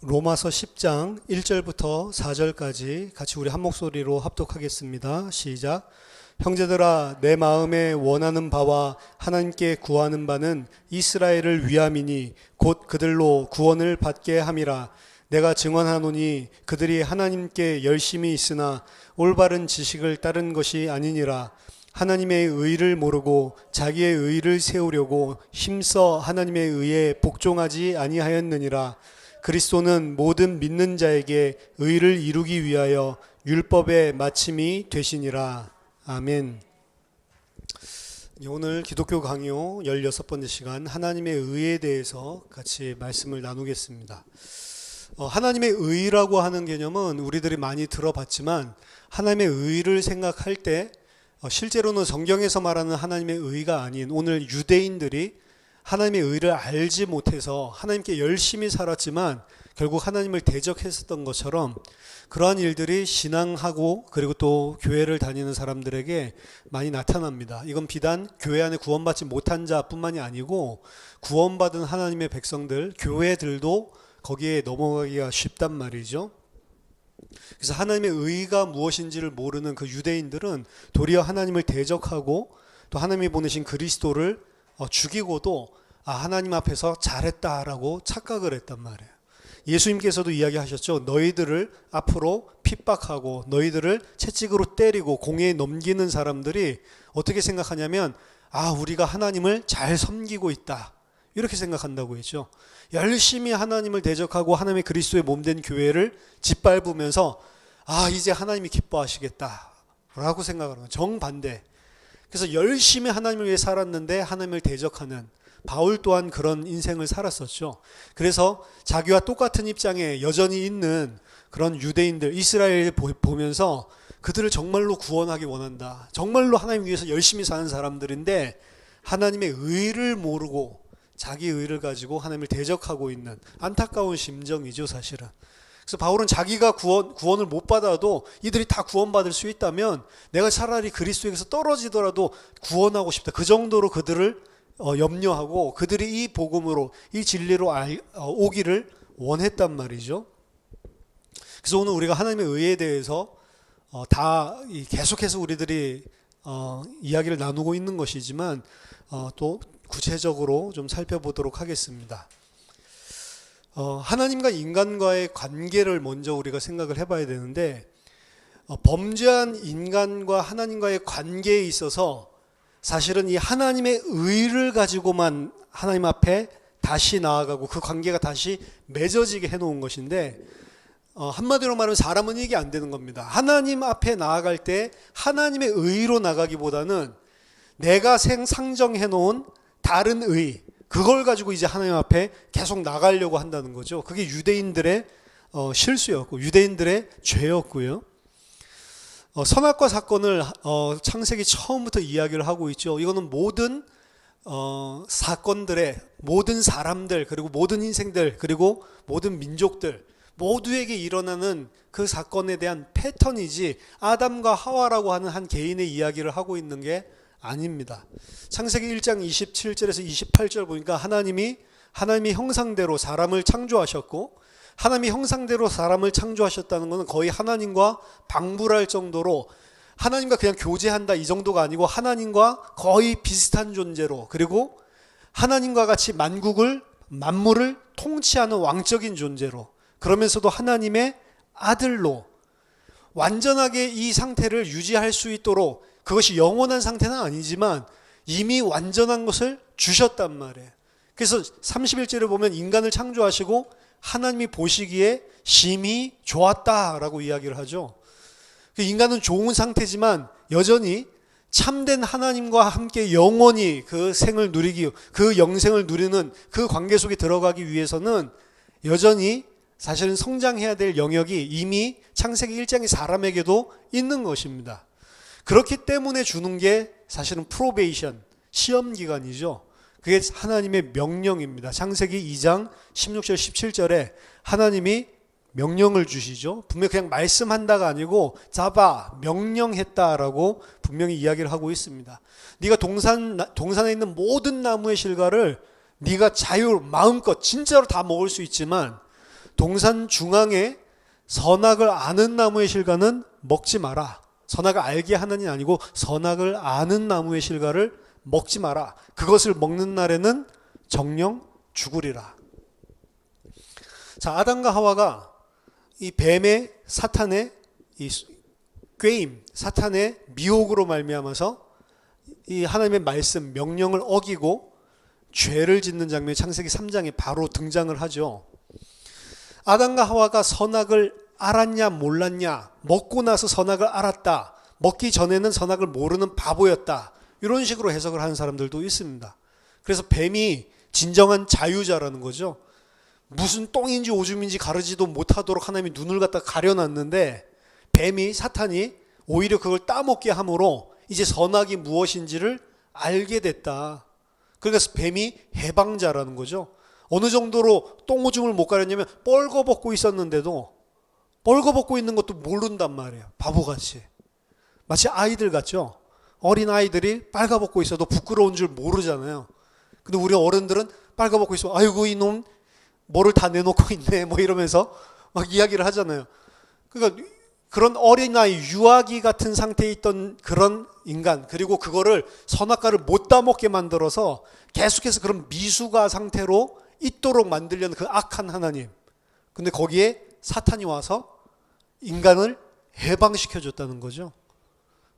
로마서 10장 1절부터 4절까지 같이 우리 한 목소리로 합독하겠습니다. 시작. 형제들아, 내 마음에 원하는 바와 하나님께 구하는 바는 이스라엘을 위함이니 곧 그들로 구원을 받게 함이라. 내가 증언하노니 그들이 하나님께 열심히 있으나 올바른 지식을 따른 것이 아니니라. 하나님의 의를 모르고 자기의 의를 세우려고 힘써 하나님의 의에 복종하지 아니하였느니라. 그리스도는 모든 믿는 자에게 의를 이루기 위하여 율법의 마침이 되시니라. 아멘. 오늘 기독교 강요 16번째 시간 하나님의 의에 대해서 같이 말씀을 나누겠습니다. 하나님의 의라고 하는 개념은 우리들이 많이 들어봤지만 하나님의 의를 생각할 때 실제로는 성경에서 말하는 하나님의 의가 아닌 오늘 유대인들이 하나님의 의를 알지 못해서 하나님께 열심히 살았지만 결국 하나님을 대적했었던 것처럼 그러한 일들이 신앙하고 그리고 또 교회를 다니는 사람들에게 많이 나타납니다. 이건 비단 교회 안에 구원받지 못한 자뿐만이 아니고 구원받은 하나님의 백성들, 교회들도 거기에 넘어가기가 쉽단 말이죠. 그래서 하나님의 의가 무엇인지를 모르는 그 유대인들은 도리어 하나님을 대적하고 또 하나님이 보내신 그리스도를 죽이고도 하나님 앞에서 잘했다라고 착각을 했단 말이에요. 예수님께서도 이야기하셨죠. 너희들을 앞으로 핍박하고 너희들을 채찍으로 때리고 공에 넘기는 사람들이 어떻게 생각하냐면 우리가 하나님을 잘 섬기고 있다 이렇게 생각한다고 했죠. 열심히 하나님을 대적하고 하나님의 그리스도의 몸된 교회를 짓밟으면서 이제 하나님이 기뻐하시겠다 라고 생각하는 거예요. 정반대. 그래서 열심히 하나님을 위해 살았는데 하나님을 대적하는 바울 또한 그런 인생을 살았었죠. 그래서 자기와 똑같은 입장에 여전히 있는 그런 유대인들, 이스라엘을 보면서 그들을 정말로 구원하기 원한다. 정말로 하나님 위해서 열심히 사는 사람들인데 하나님의 의를 모르고 자기 의를 가지고 하나님을 대적하고 있는 안타까운 심정이죠, 사실은. 그래서 바울은 자기가 구원을 못 받아도 이들이 다 구원받을 수 있다면 내가 차라리 그리스도에게서 떨어지더라도 구원하고 싶다. 그 정도로 그들을 염려하고 그들이 이 복음으로 이 진리로 오기를 원했단 말이죠. 그래서 오늘 우리가 하나님의 의에 대해서 다 계속해서 우리들이 이야기를 나누고 있는 것이지만 또 구체적으로 좀 살펴보도록 하겠습니다. 하나님과 인간과의 관계를 먼저 우리가 생각을 해봐야 되는데 범죄한 인간과 하나님과의 관계에 있어서 사실은 이 하나님의 의를 가지고만 하나님 앞에 다시 나아가고 그 관계가 다시 맺어지게 해놓은 것인데 한마디로 말하면 사람은 이게 안 되는 겁니다. 하나님 앞에 나아갈 때 하나님의 의로 나가기보다는 내가 상정해놓은 다른 의, 그걸 가지고 이제 하나님 앞에 계속 나가려고 한다는 거죠. 그게 유대인들의 실수였고 유대인들의 죄였고요. 선악과 사건을 창세기 처음부터 이야기를 하고 있죠. 이거는 모든 사건들의 모든 사람들 그리고 모든 인생들 그리고 모든 민족들 모두에게 일어나는 그 사건에 대한 패턴이지 아담과 하와라고 하는 한 개인의 이야기를 하고 있는 게 아닙니다. 창세기 1장 27절에서 28절 보니까 하나님이 형상대로 사람을 창조하셨고 하나님이 형상대로 사람을 창조하셨다는 것은 거의 하나님과 방불할 정도로 하나님과 그냥 교제한다 이 정도가 아니고 하나님과 거의 비슷한 존재로 그리고 하나님과 같이 만물을 통치하는 왕적인 존재로 그러면서도 하나님의 아들로 완전하게 이 상태를 유지할 수 있도록 그것이 영원한 상태는 아니지만 이미 완전한 것을 주셨단 말이에요. 그래서 31절에 보면 인간을 창조하시고 하나님이 보시기에 심히 좋았다라고 이야기를 하죠. 인간은 좋은 상태지만 여전히 참된 하나님과 함께 영원히 그 생을 누리기, 그 영생을 누리는 그 관계 속에 들어가기 위해서는 여전히 사실은 성장해야 될 영역이 이미 창세기 1장의 사람에게도 있는 것입니다. 그렇기 때문에 주는 게 사실은 프로베이션, 시험 기간이죠. 그게 하나님의 명령입니다. 창세기 2장 16절 17절에 하나님이 명령을 주시죠. 분명히 그냥 말씀한다가 아니고 잡아 명령했다라고 분명히 이야기를 하고 있습니다. 네가 동산에 있는 모든 나무의 실과를 네가 마음껏 진짜로 다 먹을 수 있지만 동산 중앙에 선악을 아는 나무의 실과는 먹지 마라. 선악을 알게 하느니 아니고 선악을 아는 나무의 실과를 먹지 마라. 그것을 먹는 날에는 정령 죽으리라. 자, 아담과 하와가 이 뱀의 사탄의 이 꾀임, 사탄의 미혹으로 말미암아서 이 하나님의 말씀, 명령을 어기고 죄를 짓는 장면이 창세기 3장에 바로 등장을 하죠. 아담과 하와가 선악을 알았냐 몰랐냐, 먹고 나서 선악을 알았다, 먹기 전에는 선악을 모르는 바보였다, 이런 식으로 해석을 하는 사람들도 있습니다. 그래서 뱀이 진정한 자유자라는 거죠. 무슨 똥인지 오줌인지 가르지도 못하도록 하나님이 눈을 갖다 가려놨는데 뱀이, 사탄이 오히려 그걸 따먹게 함으로 이제 선악이 무엇인지를 알게 됐다. 그래서 뱀이 해방자라는 거죠. 어느 정도로 똥오줌을 못 가렸냐면 뻘거벗고 있었는데도 뻘거벗고 있는 것도 모른단 말이에요. 바보같이. 마치 아이들 같죠. 어린 아이들이 빨가벗고 있어도 부끄러운 줄 모르잖아요. 근데 우리 어른들은 빨가벗고 있으면 아이고 이놈 뭐를 다 내놓고 있네 뭐 이러면서 막 이야기를 하잖아요. 그러니까 그런 어린아이, 유아기 같은 상태에 있던 그런 인간, 그리고 그거를 선악과를 못 따먹게 만들어서 계속해서 그런 미숙아 상태로 있도록 만들려는 그 악한 하나님. 근데 거기에 사탄이 와서 인간을 해방시켜줬다는 거죠.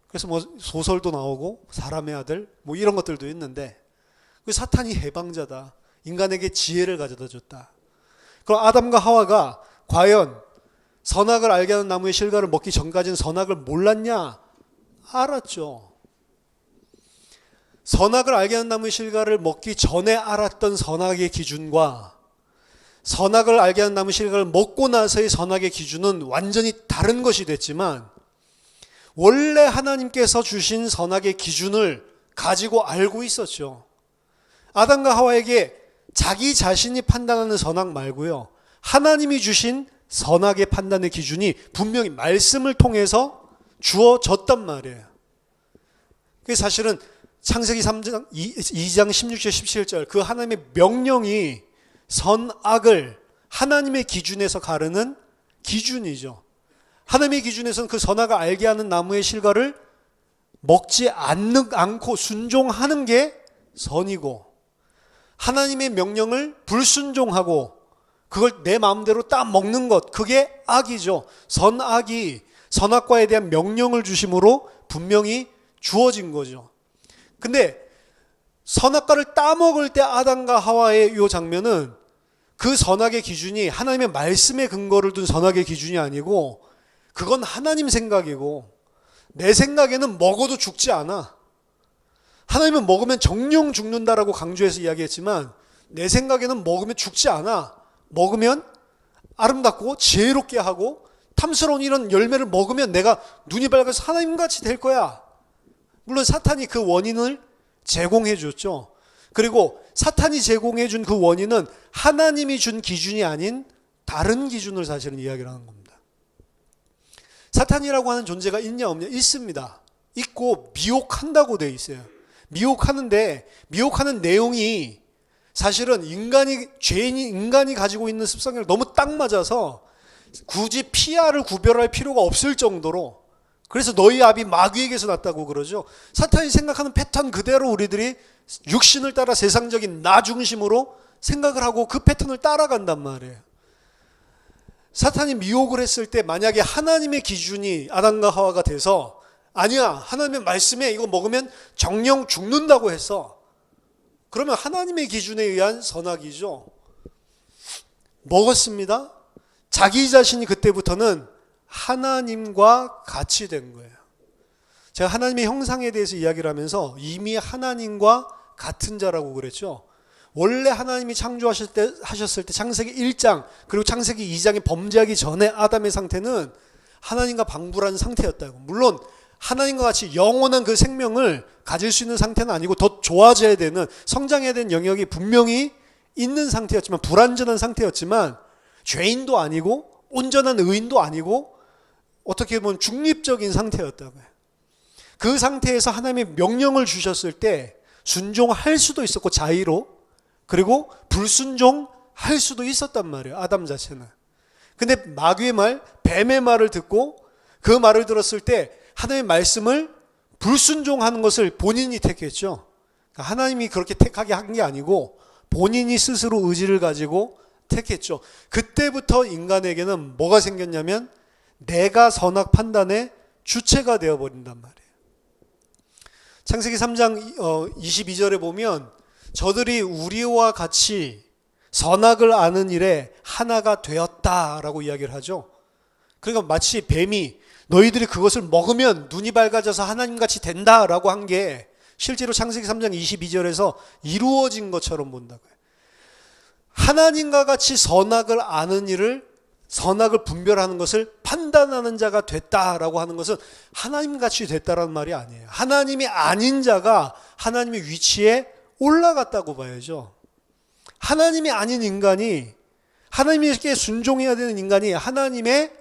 그래서 뭐 소설도 나오고 사람의 아들 뭐 이런 것들도 있는데 그 사탄이 해방자다. 인간에게 지혜를 가져다 줬다. 그럼 아담과 하와가 과연 선악을 알게 하는 나무의 실과를 먹기 전까지는 선악을 몰랐냐? 알았죠. 선악을 알게 하는 나무의 실과를 먹기 전에 알았던 선악의 기준과 선악을 알게 하는 나무의 실과를 먹고 나서의 선악의 기준은 완전히 다른 것이 됐지만 원래 하나님께서 주신 선악의 기준을 가지고 알고 있었죠. 아담과 하와에게 자기 자신이 판단하는 선악 말고요, 하나님이 주신 선악의 판단의 기준이 분명히 말씀을 통해서 주어졌단 말이에요. 그게 사실은 창세기 3장, 2장 16절 17절 그 하나님의 명령이 선악을 하나님의 기준에서 가르는 기준이죠. 하나님의 기준에서는 그 선악을 알게 하는 나무의 실과를 먹지 않고 순종하는 게 선이고, 하나님의 명령을 불순종하고 그걸 내 마음대로 딱 먹는 것, 그게 악이죠. 선악이 선악과에 대한 명령을 주심으로 분명히 주어진 거죠. 근데 선악과를 따먹을 때 아담과 하와의 이 장면은 그 선악의 기준이 하나님의 말씀에 근거를 둔 선악의 기준이 아니고 그건 하나님 생각이고, 내 생각에는 먹어도 죽지 않아. 하나님은 먹으면 정령 죽는다라고 강조해서 이야기했지만 내 생각에는 먹으면 죽지 않아. 먹으면 아름답고 지혜롭게 하고 탐스러운 이런 열매를 먹으면 내가 눈이 밝아서 하나님같이 될 거야. 물론 사탄이 그 원인을 제공해 줬죠. 그리고 사탄이 제공해 준 그 원인은 하나님이 준 기준이 아닌 다른 기준을 사실은 이야기를 하는 겁니다. 사탄이라고 하는 존재가 있냐 없냐? 있습니다. 있고 미혹한다고 돼 있어요. 미혹하는데 미혹하는 내용이 사실은 인간이 가지고 있는 습성을 너무 딱 맞아서 굳이 피아를 구별할 필요가 없을 정도로, 그래서 너희 아비 마귀에게서 났다고 그러죠. 사탄이 생각하는 패턴 그대로 우리들이 육신을 따라 세상적인 나 중심으로 생각을 하고 그 패턴을 따라간단 말이에요. 사탄이 미혹을 했을 때 만약에 하나님의 기준이 아담과 하와가 돼서 아니야, 하나님의 말씀에 이거 먹으면 정령 죽는다고 했어. 그러면 하나님의 기준에 의한 선악이죠. 먹었습니다. 자기 자신이 그때부터는 하나님과 같이 된 거예요. 제가 하나님의 형상에 대해서 이야기를 하면서 이미 하나님과 같은 자라고 그랬죠. 원래 하나님이 창조하셨을 때 창세기 1장 그리고 창세기 2장에 범죄하기 전에 아담의 상태는 하나님과 방불한 상태였다고. 물론 하나님과 같이 영원한 그 생명을 가질 수 있는 상태는 아니고 더 좋아져야 되는, 성장해야 되는 영역이 분명히 있는 상태였지만, 불완전한 상태였지만 죄인도 아니고 온전한 의인도 아니고 어떻게 보면 중립적인 상태였다고요. 그 상태에서 하나님의 명령을 주셨을 때 순종할 수도 있었고 자의로, 그리고 불순종할 수도 있었단 말이에요. 아담 자체는. 근데 마귀의 말, 뱀의 말을 듣고 그 말을 들었을 때 하나님의 말씀을 불순종하는 것을 본인이 택했죠. 그러니까 하나님이 그렇게 택하게 한 게 아니고 본인이 스스로 의지를 가지고 택했죠. 그때부터 인간에게는 뭐가 생겼냐면 내가 선악 판단의 주체가 되어버린단 말이에요. 창세기 3장 22절에 보면 저들이 우리와 같이 선악을 아는 일에 하나가 되었다라고 이야기를 하죠. 그러니까 마치 뱀이 너희들이 그것을 먹으면 눈이 밝아져서 하나님같이 된다라고 한 게 실제로 창세기 3장 22절에서 이루어진 것처럼 본다고요. 하나님과 같이 선악을 아는 일을, 선악을 분별하는 것을 판단하는 자가 됐다라고 하는 것은 하나님같이 됐다라는 말이 아니에요. 하나님이 아닌 자가 하나님의 위치에 올라갔다고 봐야죠. 하나님이 아닌 인간이, 하나님께 순종해야 되는 인간이 하나님의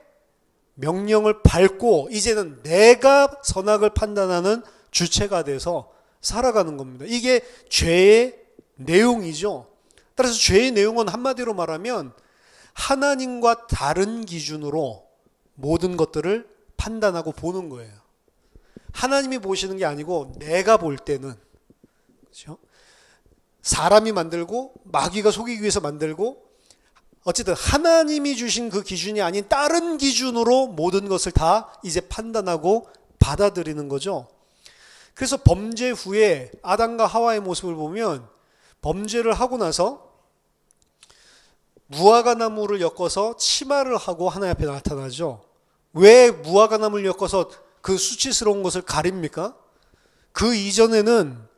명령을 밟고 이제는 내가 선악을 판단하는 주체가 돼서 살아가는 겁니다. 이게 죄의 내용이죠. 따라서 죄의 내용은 한마디로 말하면 하나님과 다른 기준으로 모든 것들을 판단하고 보는 거예요. 하나님이 보시는 게 아니고 내가 볼 때는, 그렇죠? 사람이 만들고 마귀가 속이기 위해서 만들고 어쨌든 하나님이 주신 그 기준이 아닌 다른 기준으로 모든 것을 다 이제 판단하고 받아들이는 거죠. 그래서 범죄 후에 아담과 하와의 모습을 보면 범죄를 하고 나서 무화과 나무를 엮어서 치마를 하고 하나님 앞에 나타나죠. 왜 무화과 나무를 엮어서 그 수치스러운 것을 가립니까? 그 이전에는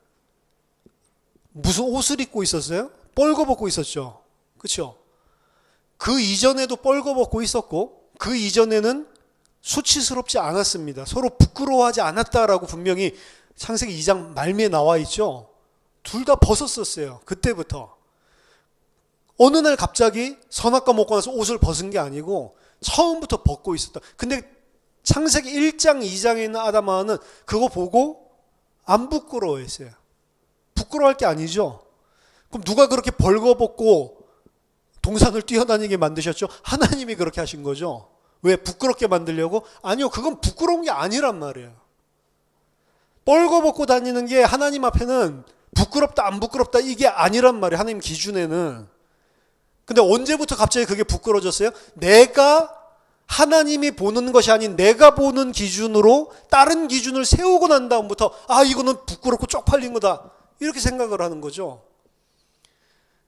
무슨 옷을 입고 있었어요? 뻘거벗고 있었죠. 그렇죠? 그 이전에도 뻘거벗고 있었고 그 이전에는 수치스럽지 않았습니다. 서로 부끄러워하지 않았다라고 분명히 창세기 2장 말미에 나와 있죠. 둘 다 벗었었어요. 그때부터. 어느 날 갑자기 선악과 먹고 나서 옷을 벗은 게 아니고 처음부터 벗고 있었다. 근데 창세기 1장 2장에 있는 아담하와는 그거 보고 안 부끄러워했어요. 부끄러워할 게 아니죠. 그럼 누가 그렇게 벌거벗고 동산을 뛰어다니게 만드셨죠? 하나님이 그렇게 하신 거죠. 왜? 부끄럽게 만들려고? 아니요, 그건 부끄러운 게 아니란 말이에요. 뻘거벗고 다니는 게 하나님 앞에는 부끄럽다 안 부끄럽다 이게 아니란 말이에요. 하나님 기준에는. 근데 언제부터 갑자기 그게 부끄러워졌어요? 내가 하나님이 보는 것이 아닌 내가 보는 기준으로 다른 기준을 세우고 난 다음부터 아 이거는 부끄럽고 쪽팔린 거다 이렇게 생각을 하는 거죠.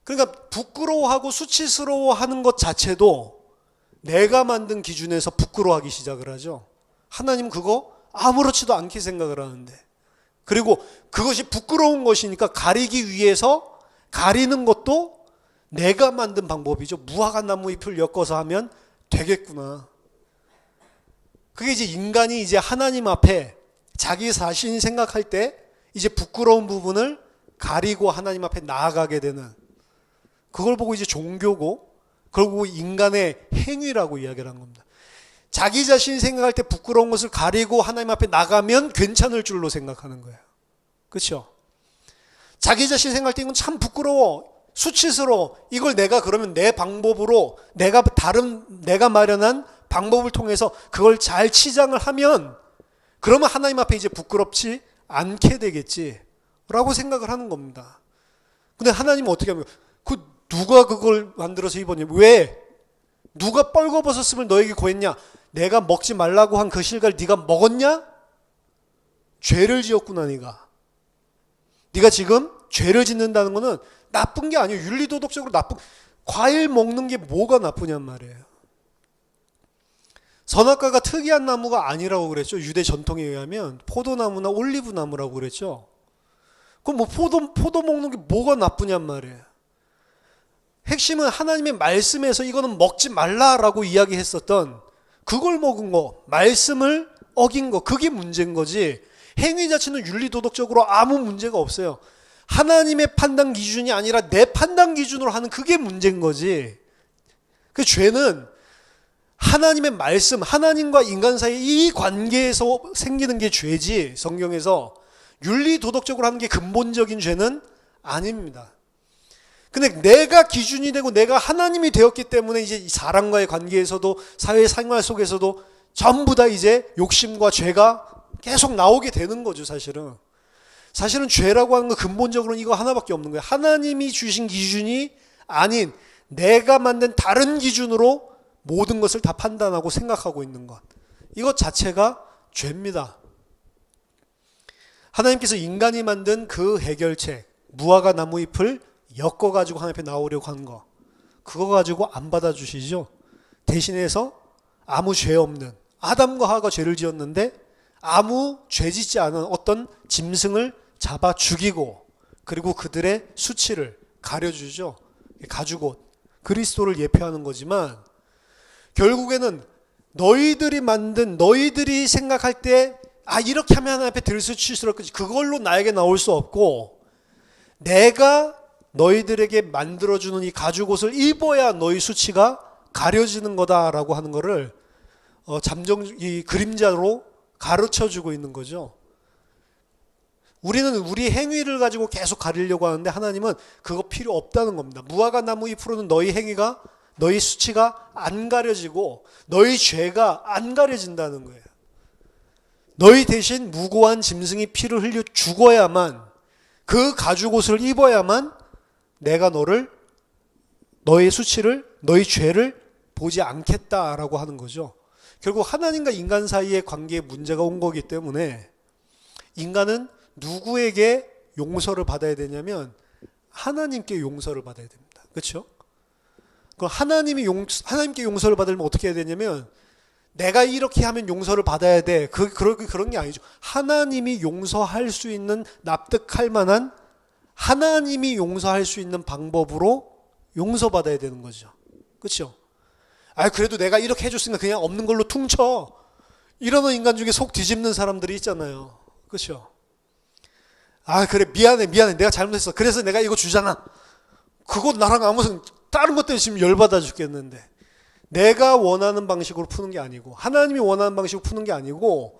그러니까 부끄러워하고 수치스러워하는 것 자체도 내가 만든 기준에서 부끄러워하기 시작을 하죠. 하나님 그거 아무렇지도 않게 생각을 하는데, 그리고 그것이 부끄러운 것이니까 가리기 위해서 가리는 것도 내가 만든 방법이죠. 무화과 나무 잎을 엮어서 하면 되겠구나. 그게 이제 인간이 이제 하나님 앞에 자기 자신이 생각할 때 이제 부끄러운 부분을 가리고 하나님 앞에 나아가게 되는, 그걸 보고 이제 종교고 그걸 보고 인간의 행위라고 이야기를 한 겁니다. 자기 자신이 생각할 때 부끄러운 것을 가리고 하나님 앞에 나가면 괜찮을 줄로 생각하는 거예요. 그렇죠? 자기 자신이 생각할 때 이건 참 부끄러워, 수치스러워. 이걸 내가 그러면 내 방법으로 내가 마련한 방법을 통해서 그걸 잘 치장을 하면 그러면 하나님 앞에 이제 부끄럽지 않게 되겠지 라고 생각을 하는 겁니다. 근데 하나님은 어떻게 하면 누가 그걸 만들어서 입었냐? 왜? 누가 뻘거벗었음을 너에게 구했냐? 내가 먹지 말라고 한 그 실과를 네가 먹었냐? 죄를 지었구나 네가. 네가 지금 죄를 짓는다는 거는 나쁜 게 아니에요. 윤리도덕적으로 나쁜, 과일 먹는 게 뭐가 나쁘냔 말이에요. 선악과가 특이한 나무가 아니라고 그랬죠. 유대 전통에 의하면 포도나무나 올리브나무라고 그랬죠. 그럼 뭐 포도 먹는 게 뭐가 나쁘냔 말이에요. 핵심은 하나님의 말씀에서 이거는 먹지 말라라고 이야기했었던 그걸 먹은 거, 말씀을 어긴 거, 그게 문제인 거지. 행위 자체는 윤리도덕적으로 아무 문제가 없어요. 하나님의 판단 기준이 아니라 내 판단 기준으로 하는 그게 문제인 거지. 그 죄는 하나님의 말씀, 하나님과 인간 사이 이 관계에서 생기는 게 죄지, 성경에서 윤리도덕적으로 하는 게 근본적인 죄는 아닙니다. 근데 내가 기준이 되고 내가 하나님이 되었기 때문에 이제 사람과의 관계에서도 사회생활 속에서도 전부 다 이제 욕심과 죄가 계속 나오게 되는 거죠, 사실은. 사실은 죄라고 하는 건 근본적으로는 이거 하나밖에 없는 거예요. 하나님이 주신 기준이 아닌 내가 만든 다른 기준으로 모든 것을 다 판단하고 생각하고 있는 것. 이것 자체가 죄입니다. 하나님께서 인간이 만든 그 해결책, 무화과 나무 잎을 엮어가지고 하나님 앞에 나오려고 하는 거, 그거 가지고 안 받아주시죠. 대신해서 아무 죄 없는 아담과 하와가 죄를 지었는데 아무 죄 짓지 않은 어떤 짐승을 잡아 죽이고 그리고 그들의 수치를 가려주죠. 가죽옷, 그리스도를 예표하는 거지만 결국에는 너희들이 만든, 너희들이 생각할 때 이렇게 하면 하나님 앞에 들수치스럽겠지, 그걸로 나에게 나올 수 없고 내가 너희들에게 만들어주는 이 가죽옷을 입어야 너희 수치가 가려지는 거다라고 하는 거를 이 그림자로 가르쳐주고 있는 거죠. 우리는 우리 행위를 가지고 계속 가리려고 하는데 하나님은 그거 필요 없다는 겁니다. 무화과 나무 잎으로는 너희 행위가, 너희 수치가 안 가려지고 너희 죄가 안 가려진다는 거예요. 너희 대신 무고한 짐승이 피를 흘려 죽어야만, 그 가죽옷을 입어야만 내가 너의 수치를, 너희 죄를 보지 않겠다라고 하는 거죠. 결국 하나님과 인간 사이의 관계에 문제가 온 거기 때문에 인간은 누구에게 용서를 받아야 되냐면 하나님께 용서를 받아야 됩니다. 그렇죠? 그럼 하나님께 용서를 받으려면 어떻게 해야 되냐면 내가 이렇게 하면 용서를 받아야 돼. 그런 게 아니죠. 하나님이 용서할 수 있는, 납득할 만한, 하나님이 용서할 수 있는 방법으로 용서받아야 되는 거죠. 그렇죠? 그래도 내가 이렇게 해줬으니까 그냥 없는 걸로 퉁쳐. 이러는 인간 중에 속 뒤집는 사람들이 있잖아요. 그렇죠? 그래, 미안해. 내가 잘못했어. 그래서 내가 이거 주잖아. 그거 나랑 아무 다른 것 때문에 지금 열받아 죽겠는데. 내가 원하는 방식으로 푸는 게 아니고, 하나님이 원하는 방식으로 푸는 게 아니고,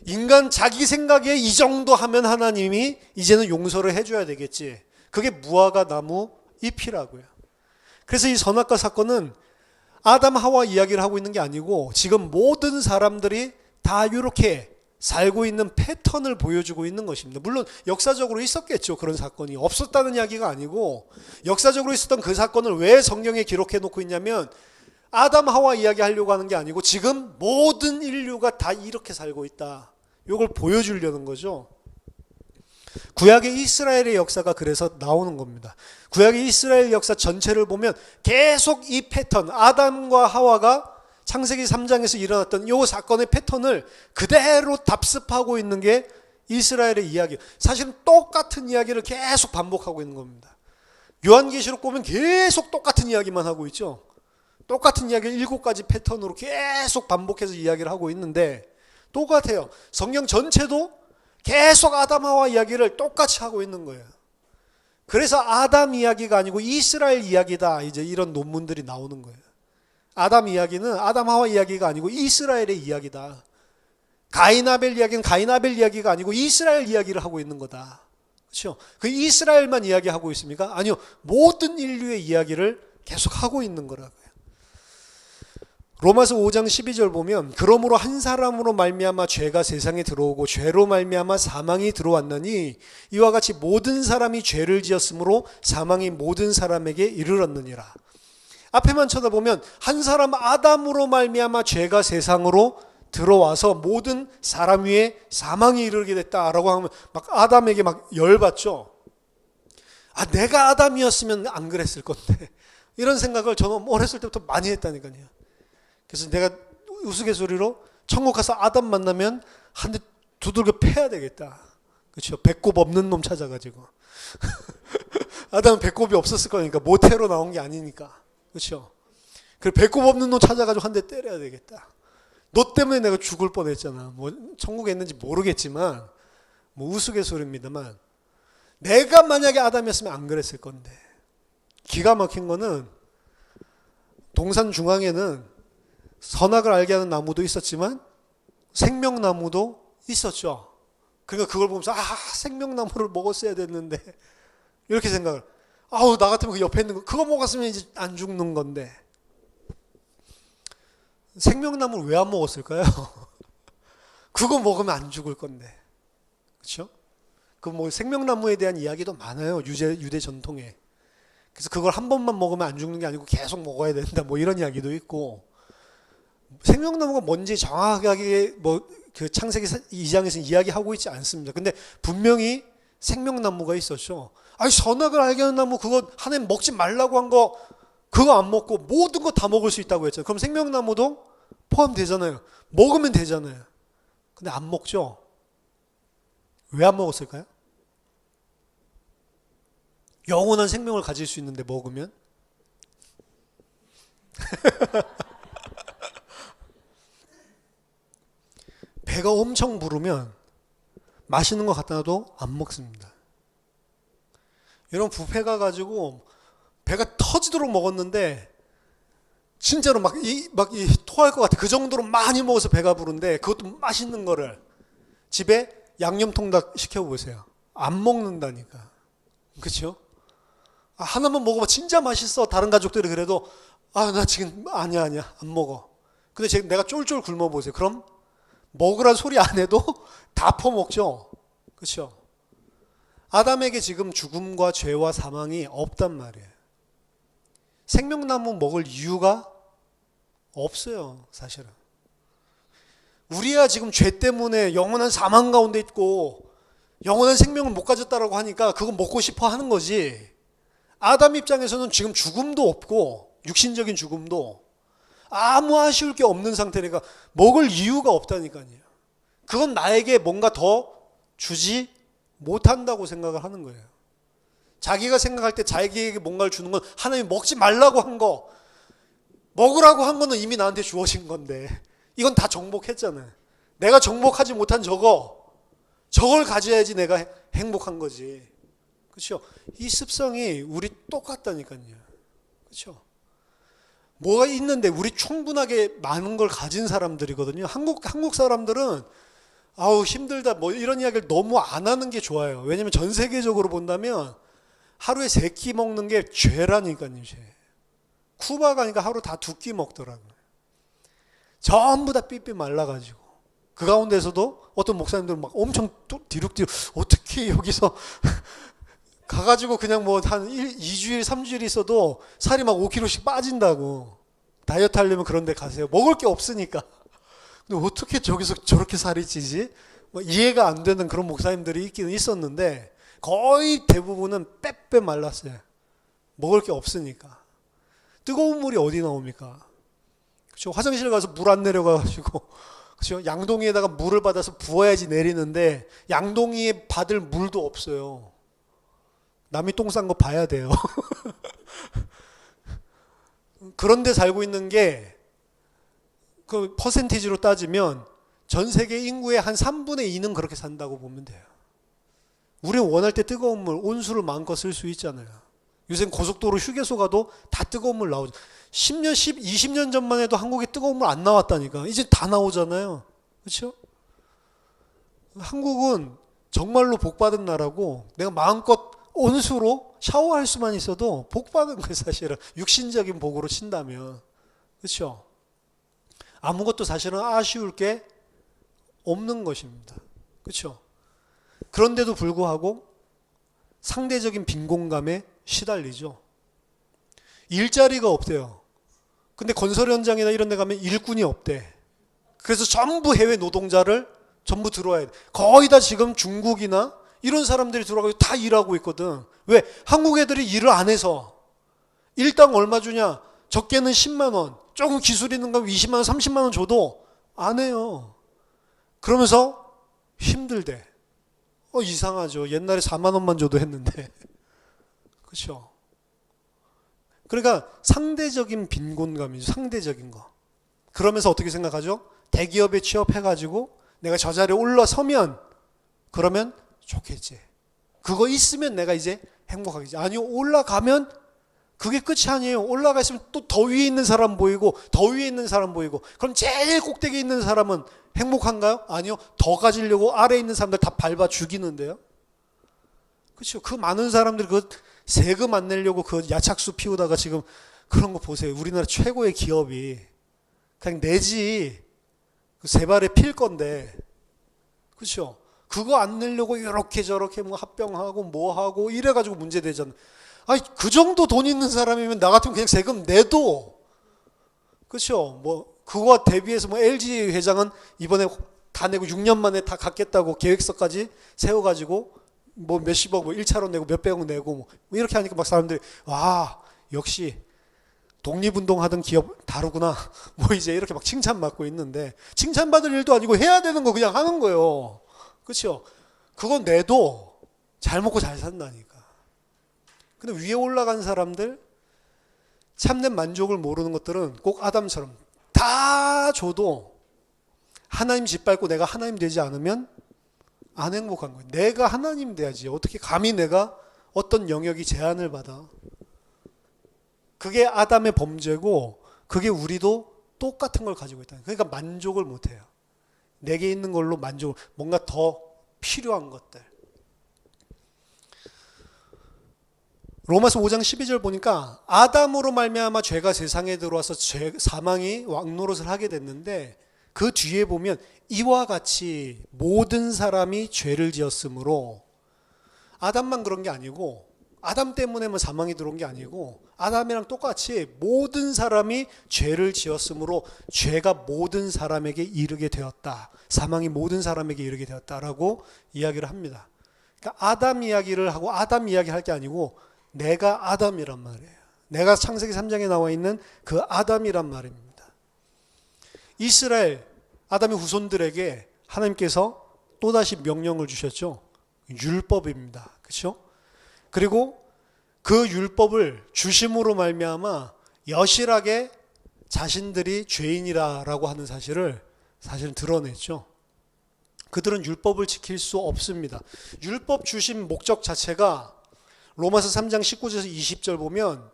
인간 자기 생각에 이 정도 하면 하나님이 이제는 용서를 해줘야 되겠지. 그게 무화과 나무 잎이라고요. 그래서 이 선악과 사건은 아담 하와 이야기를 하고 있는 게 아니고 지금 모든 사람들이 다 이렇게 살고 있는 패턴을 보여주고 있는 것입니다. 물론 역사적으로 있었겠죠. 그런 사건이 없었다는 이야기가 아니고, 역사적으로 있었던 그 사건을 왜 성경에 기록해 놓고 있냐면 아담 하와 이야기하려고 하는 게 아니고 지금 모든 인류가 다 이렇게 살고 있다, 이걸 보여주려는 거죠. 구약의 이스라엘의 역사가 그래서 나오는 겁니다. 구약의 이스라엘 역사 전체를 보면 계속 이 패턴, 아담과 하와가 창세기 3장에서 일어났던 이 사건의 패턴을 그대로 답습하고 있는 게 이스라엘의 이야기. 사실은 똑같은 이야기를 계속 반복하고 있는 겁니다. 요한계시록 보면 계속 똑같은 이야기만 하고 있죠. 똑같은 이야기를 7가지 패턴으로 계속 반복해서 이야기를 하고 있는데 똑같아요. 성경 전체도 계속 아담 하와 이야기를 똑같이 하고 있는 거예요. 그래서 아담 이야기가 아니고 이스라엘 이야기다, 이제 이런 논문들이 나오는 거예요. 아담 이야기는 아담 하와 이야기가 아니고 이스라엘의 이야기다. 가인 아벨 이야기는 가인 아벨 이야기가 아니고 이스라엘 이야기를 하고 있는 거다. 그렇죠? 그 이스라엘만 이야기하고 있습니까? 아니요. 모든 인류의 이야기를 계속 하고 있는 거라고요. 로마서 5장 12절 보면 그러므로 한 사람으로 말미암아 죄가 세상에 들어오고 죄로 말미암아 사망이 들어왔나니 이와 같이 모든 사람이 죄를 지었으므로 사망이 모든 사람에게 이르렀느니라. 앞에만 쳐다보면 한 사람 아담으로 말미암아 죄가 세상으로 들어와서 모든 사람 위에 사망이 이르게 됐다라고 하면 막 아담에게 막 열받죠. 내가 아담이었으면 안 그랬을 건데, 이런 생각을 저는 어렸을 때부터 많이 했다니까요. 그래서 내가 우스갯소리로 천국 가서 아담 만나면 한 대 두들겨 패야 되겠다. 그렇죠? 배꼽 없는 놈 찾아가지고. 아담은 배꼽이 없었을 거니까, 모태로 나온 게 아니니까. 그렇죠? 그리고 배꼽 없는 놈 찾아가지고 한 대 때려야 되겠다. 너 때문에 내가 죽을 뻔했잖아. 뭐 천국에 있는지 모르겠지만, 뭐 우스갯소리입니다만, 내가 만약에 아담이었으면 안 그랬을 건데. 기가 막힌 거는 동산 중앙에는 선악을 알게 하는 나무도 있었지만 생명나무도 있었죠. 그러니까 그걸 보면서 생명나무를 먹었어야 됐는데, 이렇게 생각을. 아우, 나 같으면 그 옆에 있는 거 그거 먹었으면 이제 안 죽는 건데. 생명나무를 왜 안 먹었을까요? 그거 먹으면 안 죽을 건데. 그렇죠? 그 뭐 생명나무에 대한 이야기도 많아요. 유대 전통에. 그래서 그걸 한 번만 먹으면 안 죽는 게 아니고 계속 먹어야 된다. 뭐 이런 이야기도 있고. 생명나무가 뭔지 정확하게 뭐 그 창세기 2장에서 이야기하고 있지 않습니다. 근데 분명히 생명나무가 있었죠. 아니, 선악을 알게 하는 나무 그거 하나님 먹지 말라고 한 거 그거 안 먹고 모든 거 다 먹을 수 있다고 했잖아요. 그럼 생명나무도 포함되잖아요. 먹으면 되잖아요. 근데 안 먹죠. 왜 안 먹었을까요? 영원한 생명을 가질 수 있는데 먹으면? 배가 엄청 부르면 맛있는 거 갖다 놔도 안 먹습니다. 이런 뷔페 가가지고 배가 터지도록 먹었는데 진짜로 막 토할 것 같아. 그 정도로 많이 먹어서 배가 부른데 그것도 맛있는 거를 집에 양념통닭 시켜보세요. 안 먹는다니까. 그렇죠? 하나만 먹어봐. 진짜 맛있어. 다른 가족들이 그래도 나 지금 아니야 안 먹어. 근데 지금 내가 쫄쫄 굶어보세요. 그럼 먹으란 소리 안 해도 다 퍼먹죠. 그렇죠? 아담에게 지금 죽음과 죄와 사망이 없단 말이에요. 생명나무 먹을 이유가 없어요, 사실은. 우리야 지금 죄 때문에 영원한 사망 가운데 있고 영원한 생명을 못 가졌다라고 하니까 그거 먹고 싶어 하는 거지. 아담 입장에서는 지금 죽음도 없고 육신적인 죽음도 아무 아쉬울 게 없는 상태니까 먹을 이유가 없다니까요. 그건 나에게 뭔가 더 주지 못한다고 생각을 하는 거예요. 자기가 생각할 때 자기에게 뭔가를 주는 건 하나님이 먹지 말라고 한 거, 먹으라고 한 거는 이미 나한테 주어진 건데 이건 다 정복했잖아요. 내가 정복하지 못한 저걸 가져야지 내가 행복한 거지. 그렇죠? 이 습성이 우리 똑같다니까요. 그렇죠? 뭐가 있는데 우리 충분하게 많은 걸 가진 사람들이거든요. 한국 사람들은 아우 힘들다 뭐 이런 이야기를 너무 안 하는 게 좋아요. 왜냐면 전 세계적으로 본다면 하루에 3끼 먹는 게 죄라니까요. 죄. 쿠바 가니까 하루 다 2끼 먹더라고요. 전부 다 삐삐 말라가지고 그 가운데서도 어떤 목사님들은 막 엄청 또 뒤룩뒤룩 어떻게 여기서 가가지고 그냥 뭐 한 2주일 3주일 있어도 살이 막 5kg씩 빠진다고. 다이어트 하려면 그런 데 가세요. 먹을 게 없으니까. 근데 어떻게 저기서 저렇게 살이 찌지? 뭐 이해가 안 되는 그런 목사님들이 있기는 있었는데 거의 대부분은 빼빼 말랐어요. 먹을 게 없으니까. 뜨거운 물이 어디 나옵니까? 그렇죠? 화장실 가서 물 안 내려가지고 그렇죠? 양동이에다가 물을 받아서 부어야지 내리는데 양동이에 받을 물도 없어요. 남이 똥 싼 거 봐야 돼요. 그런데 살고 있는 게 그 퍼센티지로 따지면 전 세계 인구의 한 3분의 2는 그렇게 산다고 보면 돼요. 우리는 원할 때 뜨거운 물, 온수를 마음껏 쓸 수 있잖아요. 요새 고속도로 휴게소 가도 다 뜨거운 물 나오죠. 10년, 20년 전만 해도 한국에 뜨거운 물 안 나왔다니까. 이제 다 나오잖아요. 그렇죠? 한국은 정말로 복받은 나라고 내가 마음껏 온수로 샤워할 수만 있어도 복받은 거예요, 사실은. 육신적인 복으로 친다면. 그렇죠? 아무것도 사실은 아쉬울 게 없는 것입니다. 그렇죠? 그런데도 불구하고 상대적인 빈곤감에 시달리죠. 일자리가 없대요. 근데 건설 현장이나 이런 데 가면 일꾼이 없대. 그래서 전부 해외 노동자를 전부 들어와야 돼. 거의 다 지금 중국이나 이런 사람들이 들어가서 다 일하고 있거든. 왜? 한국 애들이 일을 안 해서. 일당 얼마 주냐? 적게는 10만 원. 조금 기술 있는 거 20만 원, 30만 원 줘도 안 해요. 그러면서 힘들대. 이상하죠. 옛날에 4만 원만 줘도 했는데. 그렇죠? 그러니까 상대적인 빈곤감이죠. 상대적인 거. 그러면서 어떻게 생각하죠? 대기업에 취업해가지고 내가 저 자리에 올라서면 그러면 좋겠지. 그거 있으면 내가 이제 행복하겠지. 아니요, 올라가면 그게 끝이 아니에요. 올라가 있으면 또 더 위에 있는 사람 보이고 더 위에 있는 사람 보이고 그럼 제일 꼭대기에 있는 사람은 행복한가요? 아니요. 더 가지려고 아래에 있는 사람들 다 밟아 죽이는데요. 그렇죠. 그 많은 사람들 그 세금 안 내려고 그 야착수 피우다가 지금 그런 거 보세요. 우리나라 최고의 기업이 그냥 내지 그 세 발에 필 건데, 그렇죠? 그거 안 내려고 이렇게 저렇게 뭐 합병하고 뭐 하고 이래가지고 문제 되잖아. 아니 그 정도 돈 있는 사람이면 나 같으면 그냥 세금 내도, 그렇죠? 뭐 그거와 대비해서 뭐 LG 회장은 이번에 다 내고 6년 만에 다 갚겠다고 계획서까지 세워가지고 뭐 몇십억, 뭐 1차로 내고 몇백억 내고 뭐 이렇게 하니까 막 사람들이 와 역시 독립운동하던 기업 다르구나 뭐 이제 이렇게 막 칭찬받고 있는데, 칭찬받을 일도 아니고 해야 되는 거 그냥 하는 거예요. 그렇죠? 그거 내도 잘 먹고 잘 산다니까. 근데 위에 올라간 사람들, 참된 만족을 모르는 것들은 꼭 아담처럼 다 줘도 하나님 짓밟고 내가 하나님 되지 않으면 안 행복한 거예요. 내가 하나님 돼야지. 어떻게 감히 내가 어떤 영역이 제한을 받아. 그게 아담의 범죄고 그게 우리도 똑같은 걸 가지고 있다. 그러니까 만족을 못해요. 내게 있는 걸로 만족을, 뭔가 더 필요한 것들. 로마서 5장 12절 보니까 아담으로 말미암아 죄가 세상에 들어와서 사망이 왕노릇을 하게 됐는데, 그 뒤에 보면 이와 같이 모든 사람이 죄를 지었으므로, 아담만 그런 게 아니고 아담 때문에 뭐 사망이 들어온 게 아니고 아담이랑 똑같이 모든 사람이 죄를 지었으므로 죄가 모든 사람에게 이르게 되었다. 사망이 모든 사람에게 이르게 되었다라고 이야기를 합니다. 그러니까 아담 이야기를 하고 아담 이야기 할 게 아니고 내가 아담이란 말이에요. 내가 창세기 3장에 나와 있는 그 아담이란 말입니다. 이스라엘 아담의 후손들에게 하나님께서 또다시 명령을 주셨죠. 율법입니다. 그렇죠? 그리고 그 율법을 주심으로 말미암아 여실하게 자신들이 죄인이라고 하는 사실을 사실은 드러냈죠. 그들은 율법을 지킬 수 없습니다. 율법 주신 목적 자체가 로마서 3장 19절에서 20절 보면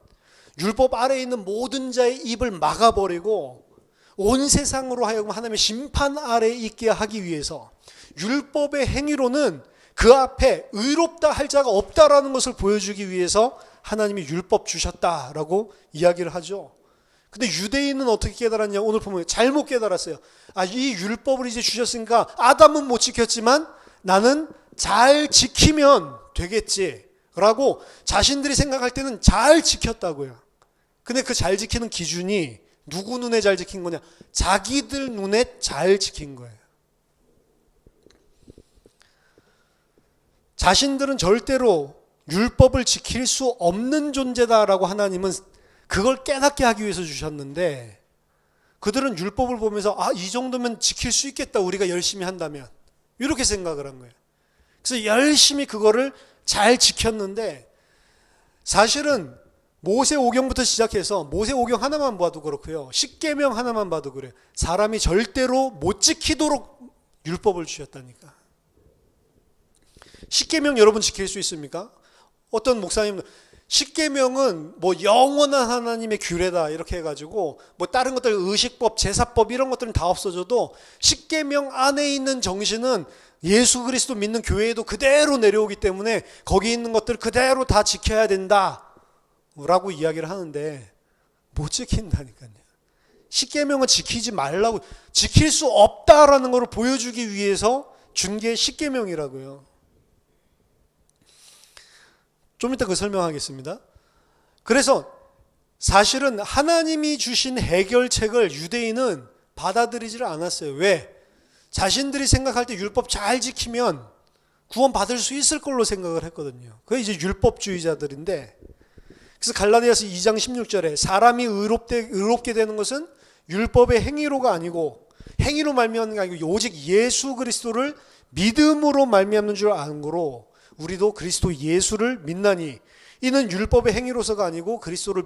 율법 아래에 있는 모든 자의 입을 막아버리고 온 세상으로 하여금 하나님의 심판 아래에 있게 하기 위해서, 율법의 행위로는 그 앞에 의롭다 할 자가 없다라는 것을 보여주기 위해서 하나님이 율법 주셨다라고 이야기를 하죠. 근데 유대인은 어떻게 깨달았냐? 오늘 보면 잘못 깨달았어요. 이 율법을 이제 주셨으니까 아담은 못 지켰지만 나는 잘 지키면 되겠지 라고 자신들이 생각할 때는 잘 지켰다고요. 근데 그 잘 지키는 기준이 누구 눈에 잘 지킨 거냐? 자기들 눈에 잘 지킨 거예요. 자신들은 절대로 율법을 지킬 수 없는 존재다라고 하나님은 그걸 깨닫게 하기 위해서 주셨는데, 그들은 율법을 보면서 이 정도면 지킬 수 있겠다, 우리가 열심히 한다면, 이렇게 생각을 한 거예요. 그래서 열심히 그거를 잘 지켰는데, 사실은 모세오경부터 시작해서 모세오경 하나만 봐도 그렇고요, 십계명 하나만 봐도 그래요. 사람이 절대로 못 지키도록 율법을 주셨다니까. 십계명 여러분 지킬 수 있습니까? 어떤 목사님은 십계명은 뭐 영원한 하나님의 규례다 이렇게 해가지고 뭐 다른 것들 의식법, 제사법 이런 것들은 다 없어져도 십계명 안에 있는 정신은 예수 그리스도 믿는 교회에도 그대로 내려오기 때문에 거기 있는 것들 그대로 다 지켜야 된다라고 이야기를 하는데 못 지킨다니까요. 십계명은 지키지 말라고, 지킬 수 없다라는 것을 보여주기 위해서 준 게 십계명이라고요. 좀 이따 그 설명하겠습니다. 그래서 사실은 하나님이 주신 해결책을 유대인은 받아들이지를 않았어요. 왜? 자신들이 생각할 때 율법 잘 지키면 구원 받을 수 있을 걸로 생각을 했거든요. 그게 이제 율법주의자들인데, 그래서 갈라디아서 2장 16절에 사람이 의롭게 되는 것은 율법의 행위로가 아니고, 행위로 말미암는 게 아니고 오직 예수 그리스도를 믿음으로 말미암는 줄 아는 거로, 우리도 그리스도 예수를 믿나니 이는 율법의 행위로서가 아니고 그리스도를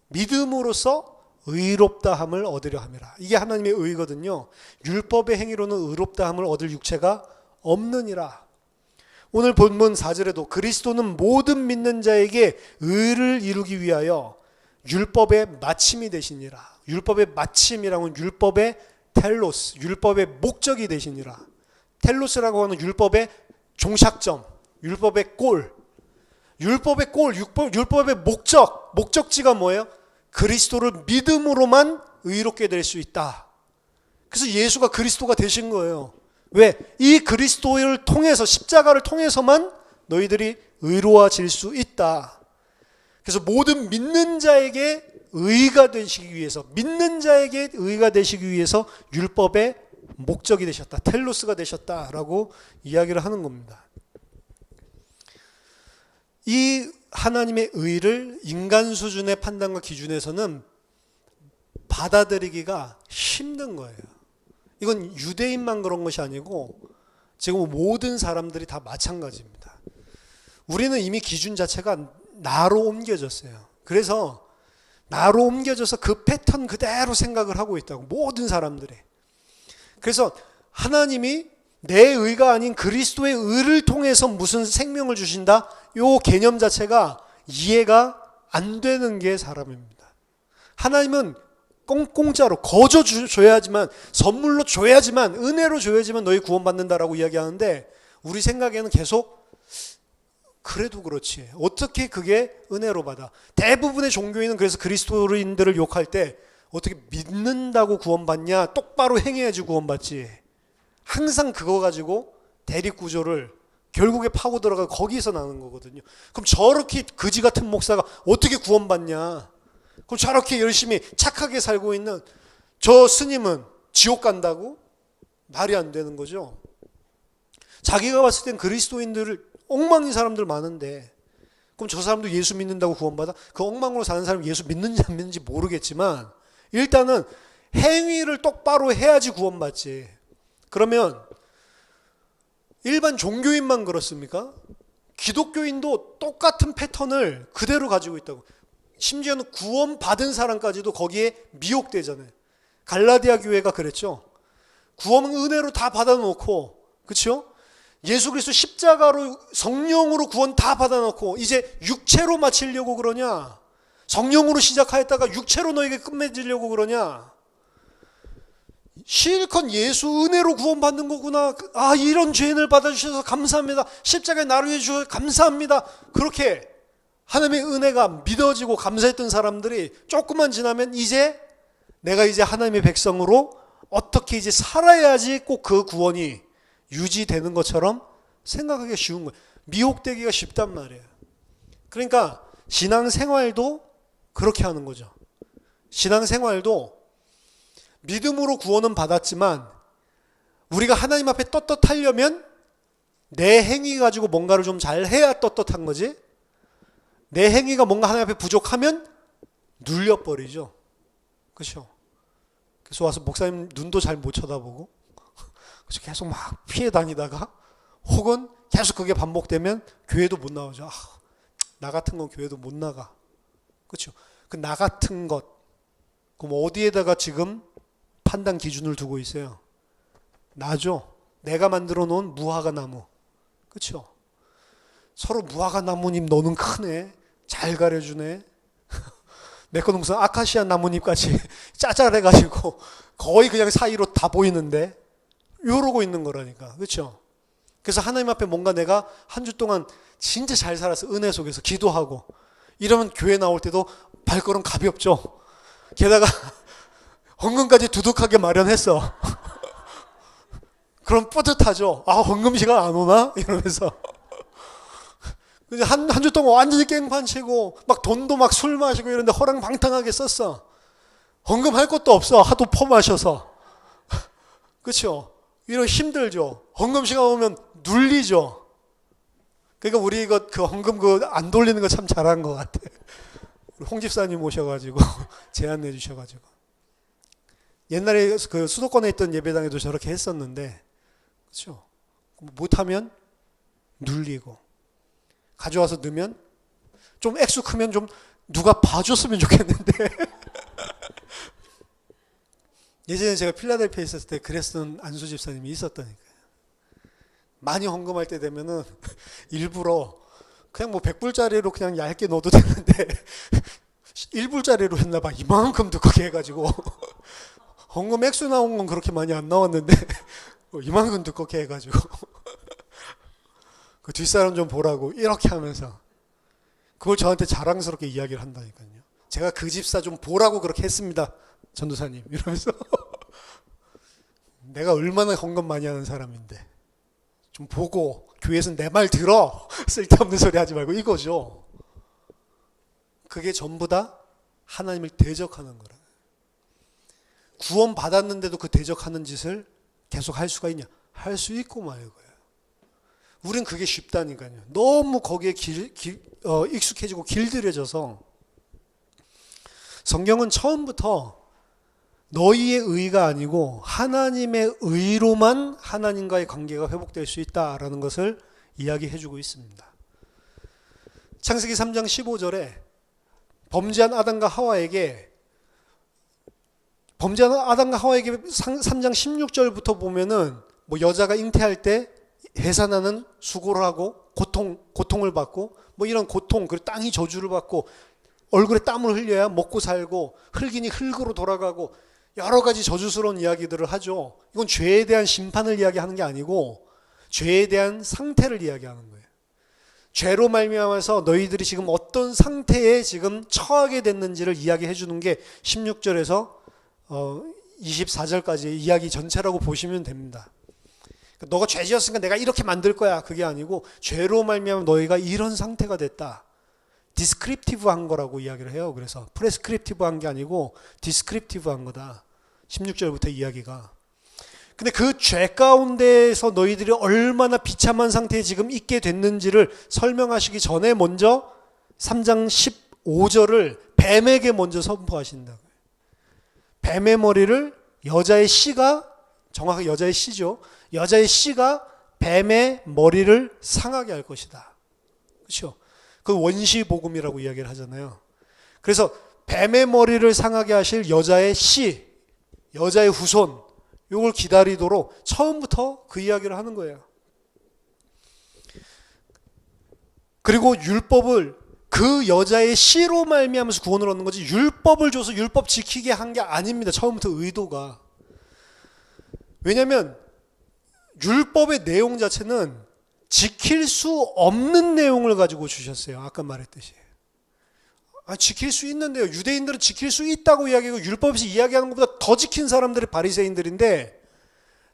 믿음으로써 의롭다함을 얻으려 함이라. 이게 하나님의 의거든요. 율법의 행위로는 의롭다함을 얻을 육체가 없느니라. 오늘 본문 4절에도 그리스도는 모든 믿는 자에게 의를 이루기 위하여 율법의 마침이 되시니라. 율법의 마침이라고는 율법의 텔로스, 율법의 목적이 되시니라. 텔로스라고 하는 율법의 종착점, 율법의 골. 율법의 꼴, 율법의 목적지가 뭐예요? 그리스도를 믿음으로만 의롭게 될 수 있다. 그래서 예수가 그리스도가 되신 거예요. 왜? 이 그리스도를 통해서, 십자가를 통해서만 너희들이 의로워질 수 있다. 그래서 모든 믿는 자에게 의가 되시기 위해서, 믿는 자에게 의가 되시기 위해서 율법의 목적이 되셨다. 텔로스가 되셨다라고 이야기를 하는 겁니다. 이 하나님의 의를 인간 수준의 판단과 기준에서는 받아들이기가 힘든 거예요. 이건 유대인만 그런 것이 아니고 지금 모든 사람들이 다 마찬가지입니다. 우리는 이미 기준 자체가 나로 옮겨졌어요. 그래서 나로 옮겨져서 그 패턴 그대로 생각을 하고 있다고, 모든 사람들이. 그래서 하나님이 내 의가 아닌 그리스도의 의를 통해서 무슨 생명을 주신다? 이 개념 자체가 이해가 안 되는 게 사람입니다. 하나님은 공짜로 거저 줘야지만, 선물로 줘야지만, 은혜로 줘야지만 너희 구원받는다라고 이야기하는데, 우리 생각에는 계속 그래도 그렇지, 어떻게 그게 은혜로 받아? 대부분의 종교인은 그래서 그리스도인들을 욕할 때 어떻게 믿는다고 구원받냐? 똑바로 행해야지 구원받지. 항상 그거 가지고 대립구조를 결국에 파고 들어가 거기서 나는 거거든요. 그럼 저렇게 거지 같은 목사가 어떻게 구원받냐? 그럼 저렇게 열심히 착하게 살고 있는 저 스님은 지옥 간다고? 말이 안 되는 거죠. 자기가 봤을 땐 그리스도인들을 엉망인 사람들 많은데, 그럼 저 사람도 예수 믿는다고 구원받아? 그 엉망으로 사는 사람이 예수 믿는지 안 믿는지 모르겠지만 일단은 행위를 똑바로 해야지 구원받지. 그러면 일반 종교인만 그렇습니까? 기독교인도 똑같은 패턴을 그대로 가지고 있다고. 심지어는 구원받은 사람까지도 거기에 미혹되잖아요. 갈라디아 교회가 그랬죠. 구원은 은혜로 다 받아놓고, 그렇죠? 예수 그리스도 십자가로 성령으로 구원 다 받아놓고 이제 육체로 마치려고 그러냐? 성령으로 시작하였다가 육체로 너에게 끝맺으려고 그러냐? 실컷 예수 은혜로 구원받는 거구나. 아, 이런 죄인을 받아주셔서 감사합니다. 십자가에 나를 위해 주셔서 감사합니다. 그렇게 하나님의 은혜가 믿어지고 감사했던 사람들이 조금만 지나면 이제 내가 이제 하나님의 백성으로 어떻게 이제 살아야지 꼭 그 구원이 유지되는 것처럼 생각하기가 쉬운 거예요. 미혹되기가 쉽단 말이에요. 그러니까 신앙생활도 그렇게 하는 거죠. 신앙생활도 믿음으로 구원은 받았지만 우리가 하나님 앞에 떳떳하려면 내 행위 가지고 뭔가를 좀 잘해야 떳떳한 거지, 내 행위가 뭔가 하나님 앞에 부족하면 눌려버리죠. 그렇죠? 그래서 와서 목사님 눈도 잘 못 쳐다보고 그래서 계속 막 피해 다니다가 혹은 계속 그게 반복되면 교회도 못 나오죠. 아, 나 같은 건 교회도 못 나가. 그렇죠? 그 나 같은 것, 그럼 어디에다가 지금 판단 기준을 두고 있어요? 나죠. 내가 만들어 놓은 무화과 나무. 그렇죠? 서로 무화과 나무님 너는 크네, 잘 가려주네. 내 거는 무슨 아카시아 나뭇잎같이 짜잘해가지고 거의 그냥 사이로 다 보이는데 이러고 있는 거라니까. 그렇죠? 그래서 하나님 앞에 뭔가 내가 한 주 동안 진짜 잘 살아서 은혜 속에서 기도하고 이러면 교회 나올 때도 발걸음 가볍죠. 게다가 헌금까지 두둑하게 마련했어. 그럼 뿌듯하죠. 아, 헌금 시간 안 오나? 이러면서 한 주 동안 완전히 깽판 치고 막 돈도 막 술 마시고 이런데 허랑방탕하게 썼어. 헌금 할 것도 없어. 하도 퍼마셔서. 그렇죠? 이런 힘들죠. 헌금 시간 오면 눌리죠. 그러니까 우리 그 헌금 안 돌리는 거 참 잘한 것 같아. 홍 집사님 오셔가지고 제안해 주셔가지고 옛날에 그 수도권에 있던 예배당에도 저렇게 했었는데, 그렇죠? 못하면 눌리고 가져와서 넣으면 좀 액수 크면 좀 누가 봐줬으면 좋겠는데 예전에 제가 필라델피아에 있었을 때 그랬던 안수 집사님이 있었다니까요. 많이 헌금할 때 되면은 일부러 그냥 뭐 100불짜리로 그냥 얇게 넣어도 되는데 1불짜리로 했나 봐. 이만큼 두껍게 해가지고 헌금 액수 나온 건 그렇게 많이 안 나왔는데 이만큼 두껍게 해가지고 그 뒷사람 좀 보라고 이렇게 하면서 그걸 저한테 자랑스럽게 이야기를 한다니까요. 제가 그 집사 좀 보라고 그렇게 했습니다. 전도사님. 이러면서. 내가 얼마나 헌금 많이 하는 사람인데. 좀 보고 교회에서 내 말 들어. 쓸데없는 소리 하지 말고 이거죠. 그게 전부 다 하나님을 대적하는 거라. 구원 받았는데도 그 대적하는 짓을 계속 할 수가 있냐? 할 수 있고 말고요. 우린 그게 쉽다니까요. 너무 거기에 익숙해지고 길들여져서 성경은 처음부터 너희의 의가 아니고 하나님의 의로만 하나님과의 관계가 회복될 수 있다라는 것을 이야기해주고 있습니다. 창세기 3장 15절에 범죄한 아담과 하와에게 3장 16절부터 보면은 뭐 여자가 잉태할 때 해산하는 수고를 하고 고통을 받고 뭐 이런 고통, 그리고 땅이 저주를 받고 얼굴에 땀을 흘려야 먹고 살고 흙이니 흙으로 돌아가고 여러 가지 저주스러운 이야기들을 하죠. 이건 죄에 대한 심판을 이야기하는 게 아니고 죄에 대한 상태를 이야기하는 거예요. 죄로 말미암아서 너희들이 지금 어떤 상태에 지금 처하게 됐는지를 이야기해 주는 게 16절에서 24절까지의 이야기 전체라고 보시면 됩니다. 너가 죄 지었으니까 내가 이렇게 만들 거야. 그게 아니고 죄로 말미암아 너희가 이런 상태가 됐다. 디스크립티브한 거라고 이야기를 해요. 그래서 프레스크립티브한 게 아니고 디스크립티브한 거다. 16절부터 이야기가. 근데 그 죄 가운데에서 너희들이 얼마나 비참한 상태에 지금 있게 됐는지를 설명하시기 전에 먼저 3장 15절을 뱀에게 먼저 선포하신다고요. 뱀의 머리를 여자의 씨가, 정확하게 여자의 씨죠. 여자의 씨가 뱀의 머리를 상하게 할 것이다. 그렇죠? 그 원시 복음이라고 이야기를 하잖아요. 그래서 뱀의 머리를 상하게 하실 여자의 씨, 여자의 후손, 이걸 기다리도록 처음부터 그 이야기를 하는 거예요. 그리고 율법을 그 여자의 씨로 말미암아서 구원을 얻는 거지 율법을 줘서 율법 지키게 한 게 아닙니다. 처음부터 의도가. 왜냐하면 율법의 내용 자체는 지킬 수 없는 내용을 가지고 주셨어요. 아까 말했듯이. 지킬 수 있는데요. 유대인들은 지킬 수 있다고 이야기하고 율법에서 이야기하는 것보다 더 지킨 사람들이 바리새인들인데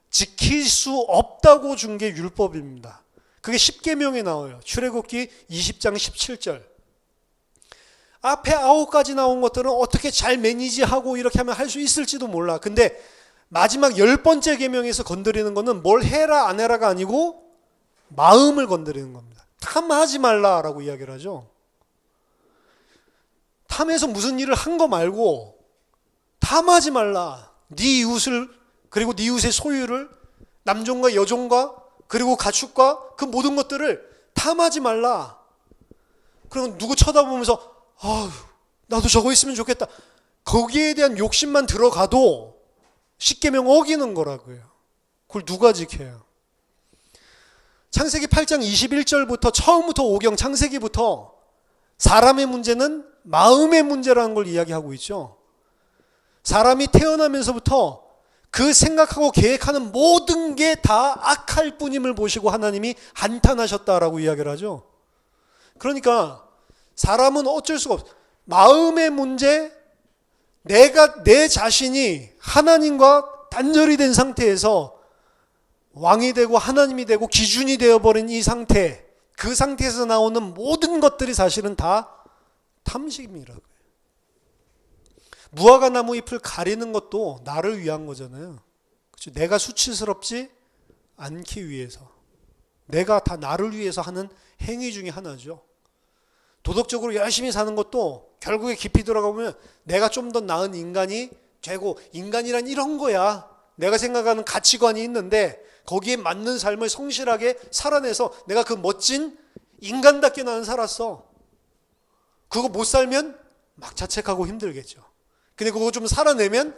지킬 수 없다고 준 게 율법입니다. 그게 십계명에 나와요. 출애굽기 20장 17절. 앞에 9가지 나온 것들은 어떻게 잘 매니지하고 이렇게 하면 할 수 있을지도 몰라. 근데 마지막 10번째 계명에서 건드리는 거는 뭘 해라 안 해라가 아니고 마음을 건드리는 겁니다. 탐하지 말라라고 이야기를 하죠. 탐해서 무슨 일을 한 거 말고 탐하지 말라. 네 이웃을, 그리고 네 이웃의 소유를, 남종과 여종과 그리고 가축과 그 모든 것들을 탐하지 말라. 그럼 누구 쳐다보면서 나도 저거 있으면 좋겠다. 거기에 대한 욕심만 들어가도 십계명 어기는 거라고요. 그걸 누가 지켜요? 창세기 8장 21절부터 처음부터 5경 창세기부터 사람의 문제는 마음의 문제라는 걸 이야기하고 있죠. 사람이 태어나면서부터 그 생각하고 계획하는 모든 게 다 악할 뿐임을 보시고 하나님이 한탄하셨다라고 이야기를 하죠. 그러니까 사람은 어쩔 수가 없어요. 마음의 문제, 내 자신이 하나님과 단절이 된 상태에서 왕이 되고 하나님이 되고 기준이 되어버린 이 상태, 그 상태에서 나오는 모든 것들이 사실은 다 탐심이라고요. 무화과 나무 잎을 가리는 것도 나를 위한 거잖아요. 그렇죠? 내가 수치스럽지 않기 위해서. 내가 다 나를 위해서 하는 행위 중에 하나죠. 도덕적으로 열심히 사는 것도 결국에 깊이 들어가보면 내가 좀 더 나은 인간이 되고, 인간이란 이런 거야. 내가 생각하는 가치관이 있는데 거기에 맞는 삶을 성실하게 살아내서 내가 그 멋진 인간답게 나는 살았어. 그거 못 살면 막 자책하고 힘들겠죠. 근데 그거 좀 살아내면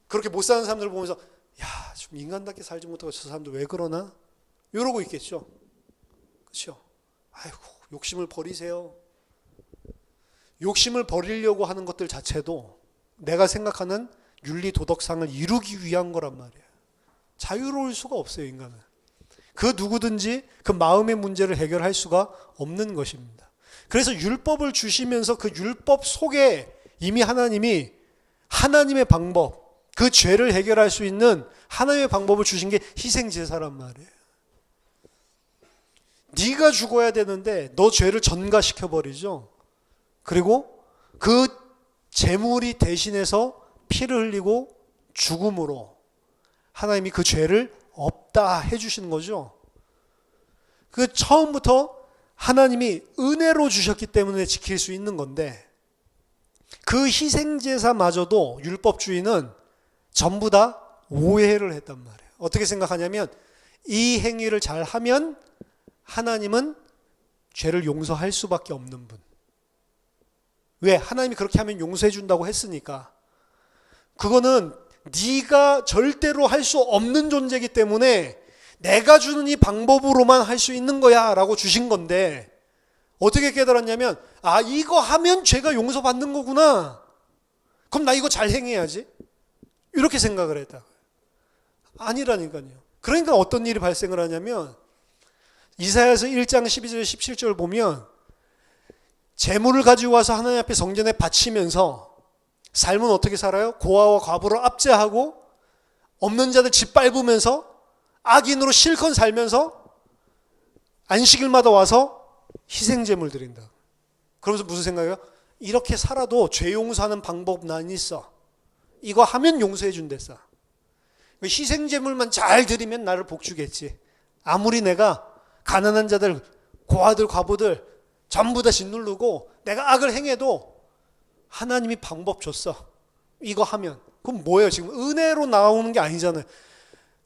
그렇게 못 사는 사람들을 보면서 야, 좀 인간답게 살지 못하고 저 사람들 왜 그러나? 이러고 있겠죠. 그렇죠? 아이고, 욕심을 버리세요. 욕심을 버리려고 하는 것들 자체도 내가 생각하는 윤리 도덕상을 이루기 위한 거란 말이에요. 자유로울 수가 없어요, 인간은. 그 누구든지 그 마음의 문제를 해결할 수가 없는 것입니다. 그래서 율법을 주시면서 그 율법 속에 이미 하나님이 하나님의 방법, 그 죄를 해결할 수 있는 하나님의 방법을 주신 게 희생제사란 말이에요. 네가 죽어야 되는데 너 죄를 전가시켜버리죠. 그리고 그 제물이 대신해서 피를 흘리고 죽음으로 하나님이 그 죄를 없다 해주시는 거죠. 그 처음부터 하나님이 은혜로 주셨기 때문에 지킬 수 있는 건데, 그 희생제사마저도 율법주의는 전부 다 오해를 했단 말이에요. 어떻게 생각하냐면 이 행위를 잘 하면 하나님은 죄를 용서할 수밖에 없는 분. 왜? 하나님이 그렇게 하면 용서해 준다고 했으니까. 그거는 네가 절대로 할 수 없는 존재이기 때문에 내가 주는 이 방법으로만 할 수 있는 거야 라고 주신 건데, 어떻게 깨달았냐면 아, 이거 하면 죄가 용서받는 거구나. 그럼 나 이거 잘 행해야지. 이렇게 생각을 했다. 아니라니까요. 그러니까 어떤 일이 발생을 하냐면 이사야서 1장 12절 17절 보면 재물을 가지고 와서 하나님 앞에 성전에 바치면서 삶은 어떻게 살아요? 고아와 과부를 압제하고 없는 자들 짓밟으면서 악인으로 실컷 살면서 안식일마다 와서 희생제물 드린다. 그러면서 무슨 생각이에요? 이렇게 살아도 죄 용서하는 방법 난 있어. 이거 하면 용서해 준댔어. 희생제물만 잘 드리면 나를 복주겠지. 아무리 내가 가난한 자들, 고아들, 과부들 전부 다 짓누르고 내가 악을 행해도 하나님이 방법 줬어. 이거 하면. 그럼 뭐예요? 지금 은혜로 나오는 게 아니잖아요.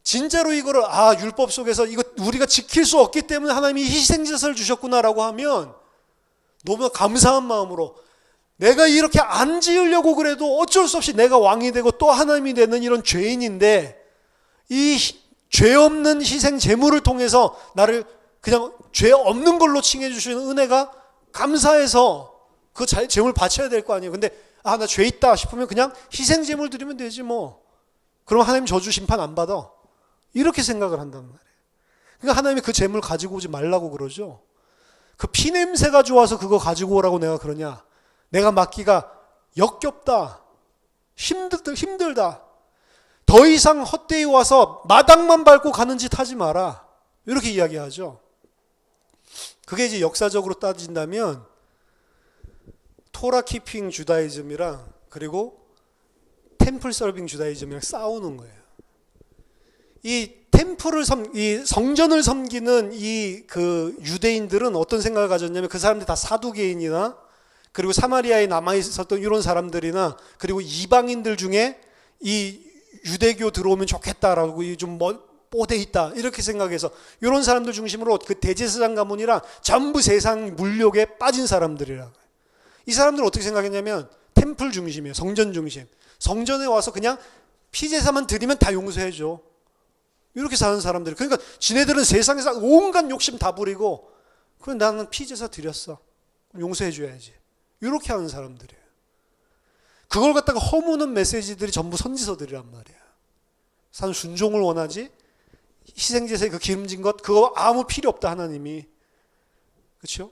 진짜로 이거를 율법 속에서 이거 우리가 지킬 수 없기 때문에 하나님이 희생제사를 주셨구나라고 하면 너무나 감사한 마음으로, 내가 이렇게 안 지으려고 그래도 어쩔 수 없이 내가 왕이 되고 또 하나님이 되는 이런 죄인인데 이 죄 없는 희생 제물을 통해서 나를 그냥 죄 없는 걸로 칭해 주시는 은혜가 감사해서 그 제물 바쳐야 될 거 아니에요. 근데 나 죄 있다 싶으면 그냥 희생 제물 드리면 되지 뭐. 그럼 하나님 저주 심판 안 받아. 이렇게 생각을 한단 말이에요. 그러니까 하나님이 그 제물 가지고 오지 말라고 그러죠. 그 피냄새가 좋아서 그거 가지고 오라고 내가 그러냐. 내가 맡기가 역겹다. 힘들다. 더 이상 헛되이 와서 마당만 밟고 가는 짓 하지 마라. 이렇게 이야기하죠. 그게 이제 역사적으로 따진다면 토라 키핑 주다이즘이랑 그리고 템플 서빙 주다이즘이랑 싸우는 거예요. 이 이 성전을 섬기는 그 유대인들은 어떤 생각을 가졌냐면 그 사람들이 다 사두개인이나 그리고 사마리아에 남아 있었던 이런 사람들이나 그리고 이방인들 중에 이 유대교 들어오면 좋겠다라고 좀 뽀대 있다 이렇게 생각해서 이런 사람들 중심으로 그 대제사장 가문이랑 전부 세상 물욕에 빠진 사람들이라고. 이 사람들은 어떻게 생각했냐면 템플 중심이에요. 성전 중심. 성전에 와서 그냥 피제사만 드리면 다 용서해줘. 이렇게 사는 사람들. 그러니까 지네들은 세상에서 온갖 욕심 다 부리고 그럼 나는 피제사 드렸어. 용서해줘야지. 이렇게 하는 사람들이에요. 그걸 갖다가 허무는 메시지들이 전부 선지서들이란 말이야. 산 순종을 원하지 희생제사의 그 기름진 것 그거 아무 필요 없다 하나님이. 그렇죠?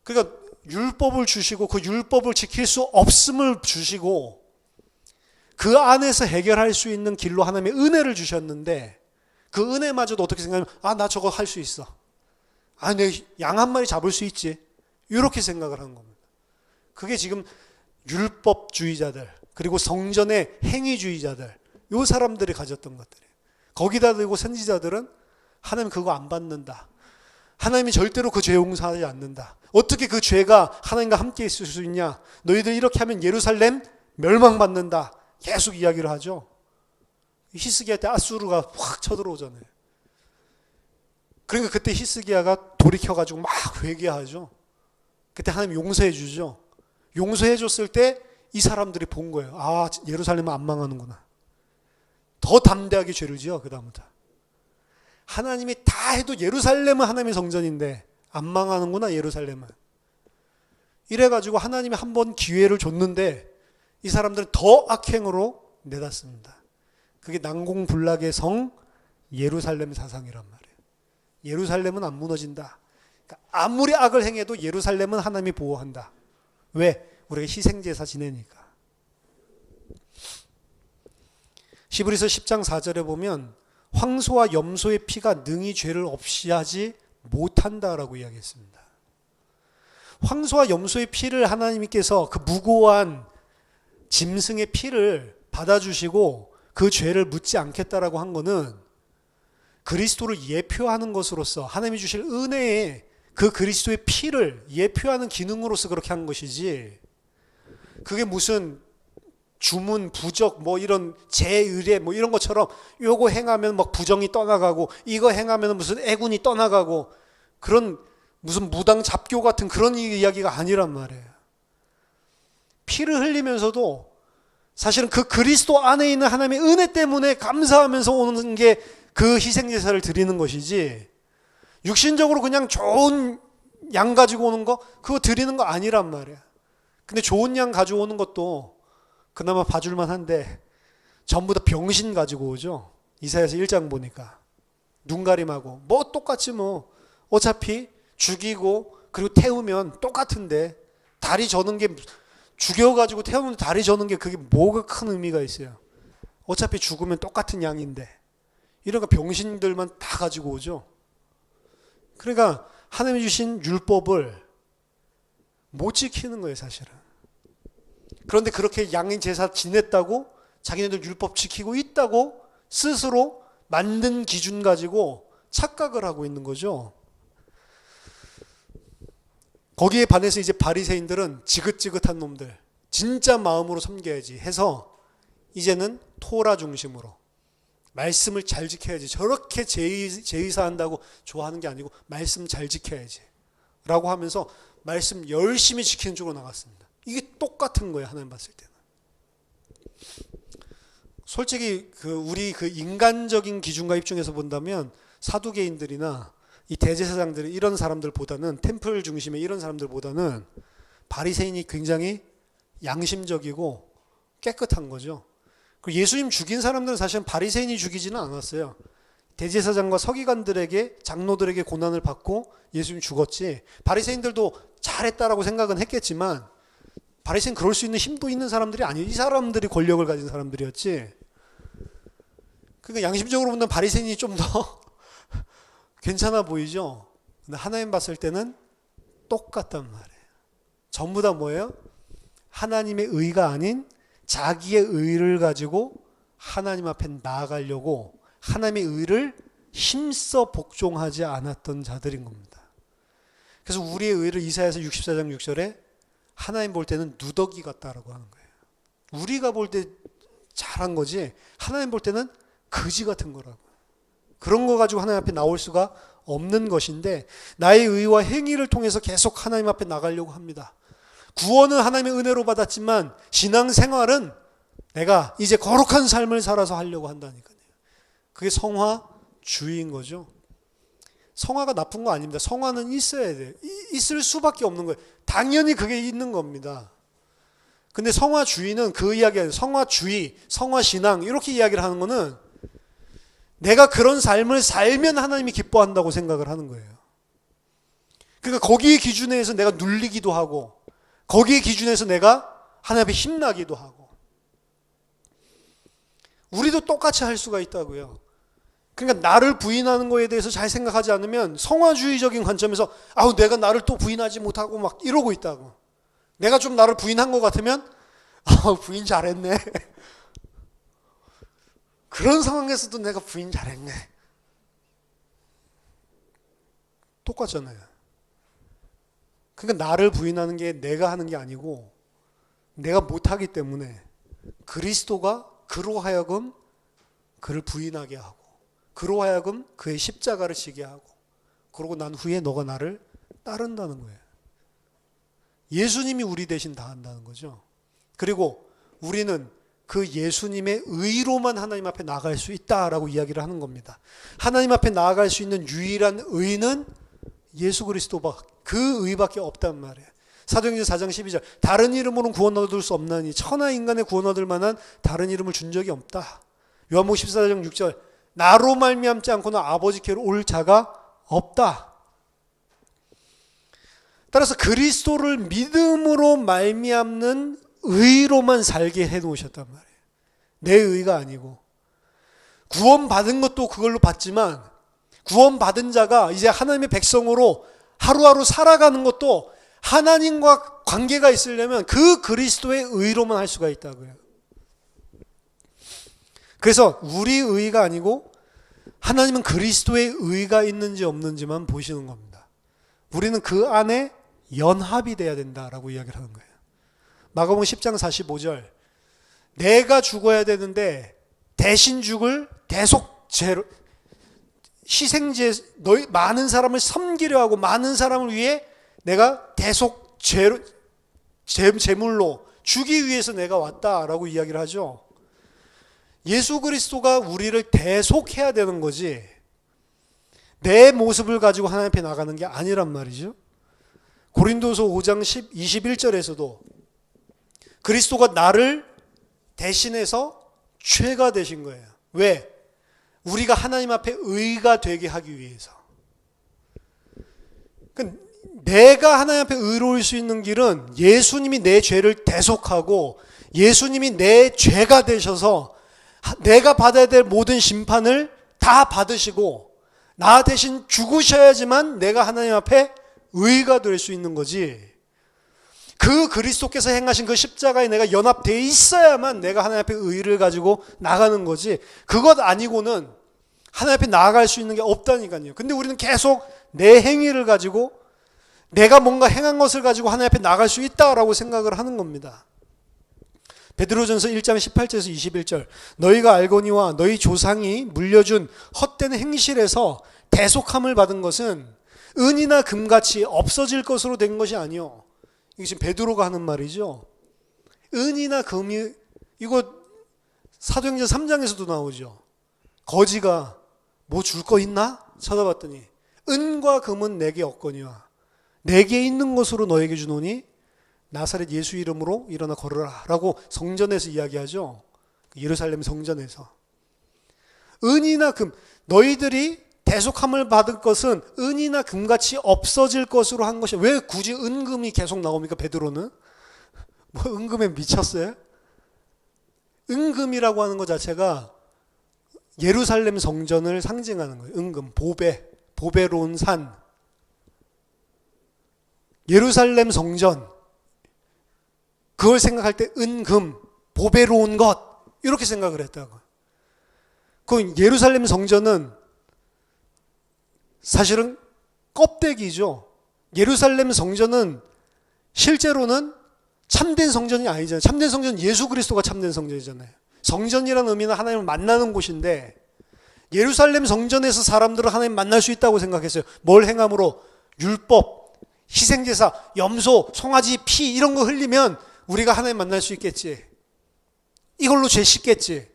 그러니까 율법을 주시고 그 율법을 지킬 수 없음을 주시고 그 안에서 해결할 수 있는 길로 하나님의 은혜를 주셨는데 그 은혜마저도 어떻게 생각하면 나 저거 할 수 있어. 내 양 한 마리 잡을 수 있지. 이렇게 생각을 하는 겁니다. 그게 지금 율법주의자들 그리고 성전의 행위주의자들 이 사람들이 가졌던 것들이에요. 거기다 대고 선지자들은 하나님 그거 안 받는다. 하나님이 절대로 그 죄 용서하지 않는다. 어떻게 그 죄가 하나님과 함께 있을 수 있냐. 너희들 이렇게 하면 예루살렘 멸망받는다. 계속 이야기를 하죠. 히스기야 때 아수르가 확 쳐들어오잖아요. 그러니까 그때 히스기야가 돌이켜가지고 막 회개하죠. 그때 하나님 용서해 주죠. 용서해 줬을 때 이 사람들이 본 거예요. 예루살렘은 안 망하는구나. 더 담대하게 죄를 지어 그 다음부터. 하나님이 다 해도 예루살렘은 하나님의 성전인데 안 망하는구나 예루살렘은. 이래가지고 하나님이 한 번 기회를 줬는데 이 사람들은 더 악행으로 내닫습니다. 그게 난공불락의 성 예루살렘 사상이란 말이에요. 예루살렘은 안 무너진다. 아무리 악을 행해도 예루살렘은 하나님이 보호한다. 왜? 우리가 희생제사 지내니까. 히브리서 10장 4절에 보면 황소와 염소의 피가 능히 죄를 없이 하지 못한다라고 이야기했습니다. 황소와 염소의 피를 하나님께서 그 무고한 짐승의 피를 받아주시고 그 죄를 묻지 않겠다라고 한 거는 그리스도를 예표하는 것으로서 하나님이 주실 은혜의 그 그리스도의 피를 예표하는 기능으로서 그렇게 한 것이지, 그게 무슨 주문, 부적, 뭐 이런 제의례 뭐 이런 것처럼 요거 행하면 막 부정이 떠나가고 이거 행하면 무슨 애군이 떠나가고 그런 무슨 무당 잡교 같은 그런 이야기가 아니란 말이에요. 피를 흘리면서도 사실은 그 그리스도 안에 있는 하나님의 은혜 때문에 감사하면서 오는 게 그 희생제사를 드리는 것이지, 육신적으로 그냥 좋은 양 가지고 오는 거 그거 드리는 거 아니란 말이야. 근데 좋은 양 가져오는 것도 그나마 봐줄만 한데 전부 다 병신 가지고 오죠. 이사야서 1장 보니까 눈가림하고 뭐 똑같이 뭐 어차피 죽이고 그리고 태우면 똑같은데 다리 저는 게 죽여가지고 태우면 다리 저는 게 그게 뭐가 큰 의미가 있어요. 어차피 죽으면 똑같은 양인데 이런 거 병신들만 다 가지고 오죠. 그러니까 하나님이 주신 율법을 못 지키는 거예요 사실은. 그런데 그렇게 양인 제사 지냈다고 자기네들 율법 지키고 있다고 스스로 만든 기준 가지고 착각을 하고 있는 거죠. 거기에 반해서 이제 바리새인들은 지긋지긋한 놈들, 진짜 마음으로 섬겨야지 해서 이제는 토라 중심으로 말씀을 잘 지켜야지, 저렇게 제의사한다고 좋아하는 게 아니고 말씀 잘 지켜야지 라고 하면서 말씀 열심히 지키는 쪽으로 나갔습니다. 이게 똑같은 거예요 하나님 봤을 때는. 솔직히 우리 인간적인 기준과 입증해서 본다면 사두개인들이나 이 대제사장들 이런 사람들보다는, 템플 중심의 이런 사람들보다는 바리새인이 굉장히 양심적이고 깨끗한 거죠. 그리고 예수님 죽인 사람들은 사실은 바리새인이 죽이지는 않았어요. 대제사장과 서기관들에게, 장로들에게 고난을 받고 예수님 죽었지, 바리새인들도 잘했다라고 생각은 했겠지만 바리새인 그럴 수 있는 힘도 있는 사람들이 아니에요. 이 사람들이 권력을 가진 사람들이었지. 그러니까 양심적으로 보면 바리새인이 좀 더 괜찮아 보이죠. 근데 하나님 봤을 때는 똑같단 말이에요. 전부 다 뭐예요? 하나님의 의가 아닌 자기의 의를 가지고 하나님 앞에 나아가려고 하나님의 의를 힘써 복종하지 않았던 자들인 겁니다. 그래서 우리의 의를 이사야서 64장 6절에 하나님 볼 때는 누더기 같다라고 하는 거예요. 우리가 볼 때 잘한 거지 하나님 볼 때는 거지 같은 거라고. 그런 거 가지고 하나님 앞에 나올 수가 없는 것인데, 나의 의와 행위를 통해서 계속 하나님 앞에 나가려고 합니다. 구원은 하나님의 은혜로 받았지만 신앙생활은 내가 이제 거룩한 삶을 살아서 하려고 한다니까요. 그게 성화주의인 거죠. 성화가 나쁜 거 아닙니다. 성화는 있어야 돼요. 있을 수밖에 없는 거예요. 당연히 그게 있는 겁니다. 근데 성화주의는 그 이야기예요. 성화주의, 성화신앙 이렇게 이야기를 하는 거는 내가 그런 삶을 살면 하나님이 기뻐한다고 생각을 하는 거예요. 그러니까 거기에 기준에서 내가 눌리기도 하고 거기에 기준에서 내가 하나님 앞에 힘나기도 하고, 우리도 똑같이 할 수가 있다고요. 그러니까 나를 부인하는 거에 대해서 잘 생각하지 않으면 성화주의적인 관점에서 아우 내가 나를 또 부인하지 못하고 막 이러고 있다고. 내가 좀 나를 부인한 것 같으면 아우 부인 잘했네. 그런 상황에서도 내가 부인 잘했네. 똑같잖아요. 그러니까 나를 부인하는 게 내가 하는 게 아니고 내가 못하기 때문에 그리스도가 그로 하여금 그를 부인하게 하고 그로 하여금 그의 십자가를 지게 하고 그러고 난 후에 너가 나를 따른다는 거예요. 예수님이 우리 대신 다 한다는 거죠. 그리고 우리는 그 예수님의 의로만 하나님 앞에 나아갈 수 있다라고 이야기를 하는 겁니다. 하나님 앞에 나아갈 수 있는 유일한 의는 예수 그리스도 그 의밖에 없단 말이에요. 사도행전 4장 12절 다른 이름으로는 구원 얻을 수 없나니 천하 인간의 구원 얻을 만한 다른 이름을 준 적이 없다. 요한복음 14장 6절 나로 말미암지 않고는 아버지께로 올 자가 없다. 따라서 그리스도를 믿음으로 말미암는 의로만 살게 해놓으셨단 말이에요. 내 의가 아니고. 구원받은 것도 그걸로 받지만 구원받은 자가 이제 하나님의 백성으로 하루하루 살아가는 것도 하나님과 관계가 있으려면 그 그리스도의 의로만 할 수가 있다고요. 그래서 우리 의가 아니고 하나님은 그리스도의 의가 있는지 없는지만 보시는 겁니다. 우리는 그 안에 연합이 돼야 된다라고 이야기를 하는 거예요. 마가복음 10장 45절 내가 죽어야 되는데 대신 죽을 대속제로 희생제 너희 많은 사람을 섬기려 하고 많은 사람을 위해 내가 대속제로 제물로 주기 위해서 내가 왔다라고 이야기를 하죠. 예수 그리스도가 우리를 대속해야 되는 거지 내 모습을 가지고 하나님 앞에 나가는 게 아니란 말이죠. 고린도서 5장 21절에서도 그리스도가 나를 대신해서 죄가 되신 거예요. 왜? 우리가 하나님 앞에 의가 되게 하기 위해서. 그러니까 내가 하나님 앞에 의로울 수 있는 길은 예수님이 내 죄를 대속하고 예수님이 내 죄가 되셔서 내가 받아야 될 모든 심판을 다 받으시고 나 대신 죽으셔야지만 내가 하나님 앞에 의가 될 수 있는 거지. 그 그리스도께서 행하신 그 십자가에 내가 연합되어 있어야만 내가 하나님 앞에 의를 가지고 나가는 거지. 그것 아니고는 하나님 앞에 나아갈 수 있는 게 없다니까요. 근데 우리는 계속 내 행위를 가지고 내가 뭔가 행한 것을 가지고 하나님 앞에 나갈 수 있다라고 생각을 하는 겁니다. 베드로전서 1장 18절에서 21절 너희가 알거니와 너희 조상이 물려준 헛된 행실에서 대속함을 받은 것은 은이나 금같이 없어질 것으로 된 것이 아니요. 이게 지금 베드로가 하는 말이죠. 은이나 금이 이거 사도행전 3장에서도 나오죠. 거지가 뭐 줄 거 있나? 쳐다봤더니 은과 금은 내게 없거니와 내게 있는 것으로 너에게 주노니 나사렛 예수 이름으로 일어나 걸으라 라고 성전에서 이야기하죠. 예루살렘 성전에서. 은이나 금 너희들이 대속함을 받을 것은 은이나 금같이 없어질 것으로 한 것이 왜 굳이 은금이 계속 나옵니까? 베드로는 뭐 은금에 미쳤어요? 은금이라고 하는 것 자체가 예루살렘 성전을 상징하는 거예요. 은금, 보배로운 산. 예루살렘 성전 그걸 생각할 때 은금, 보배로운 것 이렇게 생각을 했다고. 그 예루살렘 성전은 사실은 껍데기죠. 예루살렘 성전은 실제로는 참된 성전이 아니잖아요. 참된 성전은 예수 그리스도가 참된 성전이잖아요. 성전이라는 의미는 하나님을 만나는 곳인데 예루살렘 성전에서 사람들은 하나님 만날 수 있다고 생각했어요. 뭘 행함으로? 율법, 희생제사, 염소, 송아지 피 이런 거 흘리면 우리가 하나님 만날 수 있겠지. 이걸로 죄 씻겠지.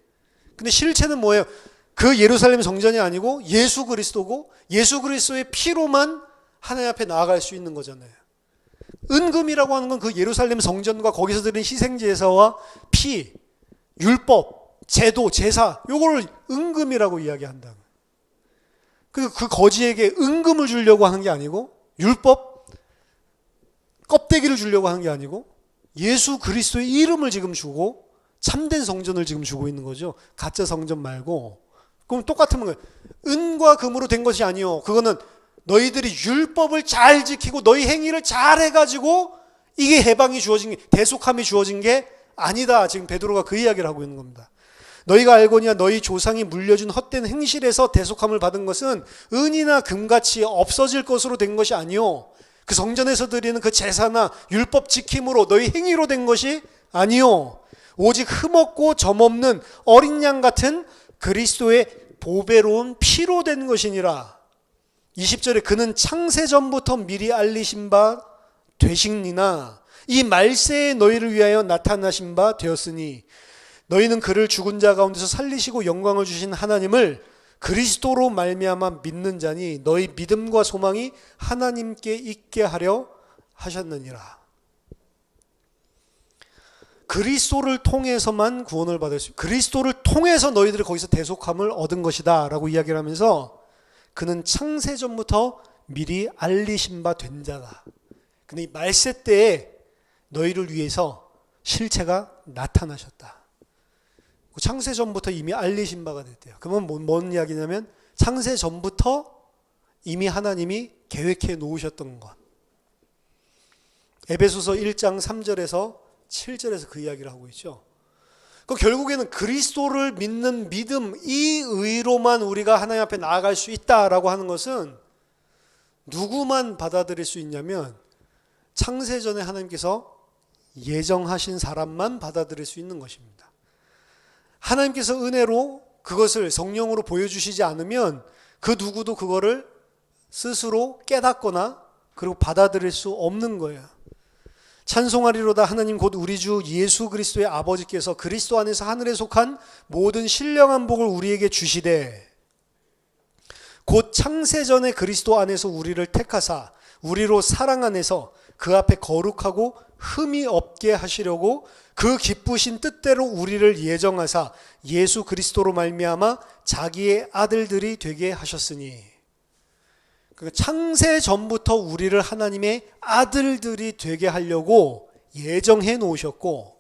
근데 실체는 뭐예요? 그 예루살렘 성전이 아니고 예수 그리스도고 예수 그리스도의 피로만 하나님 앞에 나아갈 수 있는 거잖아요. 은금이라고 하는 건 그 예루살렘 성전과 거기서 드린 희생제사와 피, 율법, 제도, 제사 요거를 은금이라고 이야기한다. 그 거지에게 은금을 주려고 하는 게 아니고 율법, 껍데기를 주려고 하는 게 아니고 예수 그리스도의 이름을 지금 주고 참된 성전을 지금 주고 있는 거죠. 가짜 성전 말고. 그럼 똑같은 거예요. 은과 금으로 된 것이 아니요. 그거는 너희들이 율법을 잘 지키고 너희 행위를 잘 해가지고 이게 해방이 주어진 게 대속함이 주어진 게 아니다. 지금 베드로가 그 이야기를 하고 있는 겁니다. 너희가 알거니와 너희 조상이 물려준 헛된 행실에서 대속함을 받은 것은 은이나 금같이 없어질 것으로 된 것이 아니요. 그 성전에서 드리는 그 제사나 율법 지킴으로 너희 행위로 된 것이 아니요. 오직 흠없고 점없는 어린 양 같은 그리스도의 보배로운 피로 된 것이니라. 20절에 그는 창세전부터 미리 알리신 바 되시니나 이 말세에 너희를 위하여 나타나신 바 되었으니 너희는 그를 죽은 자 가운데서 살리시고 영광을 주신 하나님을 그리스도로 말미암아 믿는 자니 너희 믿음과 소망이 하나님께 있게 하려 하셨느니라. 그리스도를 통해서만 구원을 받을 수, 그리스도를 통해서 너희들이 거기서 대속함을 얻은 것이다 라고 이야기를 하면서 그는 창세전부터 미리 알리신 바 된 자다. 근데 이 말세 때에 너희를 위해서 실체가 나타나셨다. 창세 전부터 이미 알리신 바가 됐대요. 그러면 뭔 이야기냐면 창세 전부터 이미 하나님이 계획해 놓으셨던 것. 에베소서 1장 3절에서 7절에서 그 이야기를 하고 있죠. 결국에는 그리스도를 믿는 믿음, 이 의로만 우리가 하나님 앞에 나아갈 수 있다라고 하는 것은 누구만 받아들일 수 있냐면 창세전에 하나님께서 예정하신 사람만 받아들일 수 있는 것입니다. 하나님께서 은혜로 그것을 성령으로 보여주시지 않으면 그 누구도 그거를 스스로 깨닫거나 그리고 받아들일 수 없는 거예요. 찬송하리로다 하나님 곧 우리 주 예수 그리스도의 아버지께서 그리스도 안에서 하늘에 속한 모든 신령한 복을 우리에게 주시되 곧 창세전에 그리스도 안에서 우리를 택하사 우리로 사랑 안에서 그 앞에 거룩하고 흠이 없게 하시려고 그 기쁘신 뜻대로 우리를 예정하사 예수 그리스도로 말미암아 자기의 아들들이 되게 하셨으니, 그러니까 창세 전부터 우리를 하나님의 아들들이 되게 하려고 예정해 놓으셨고,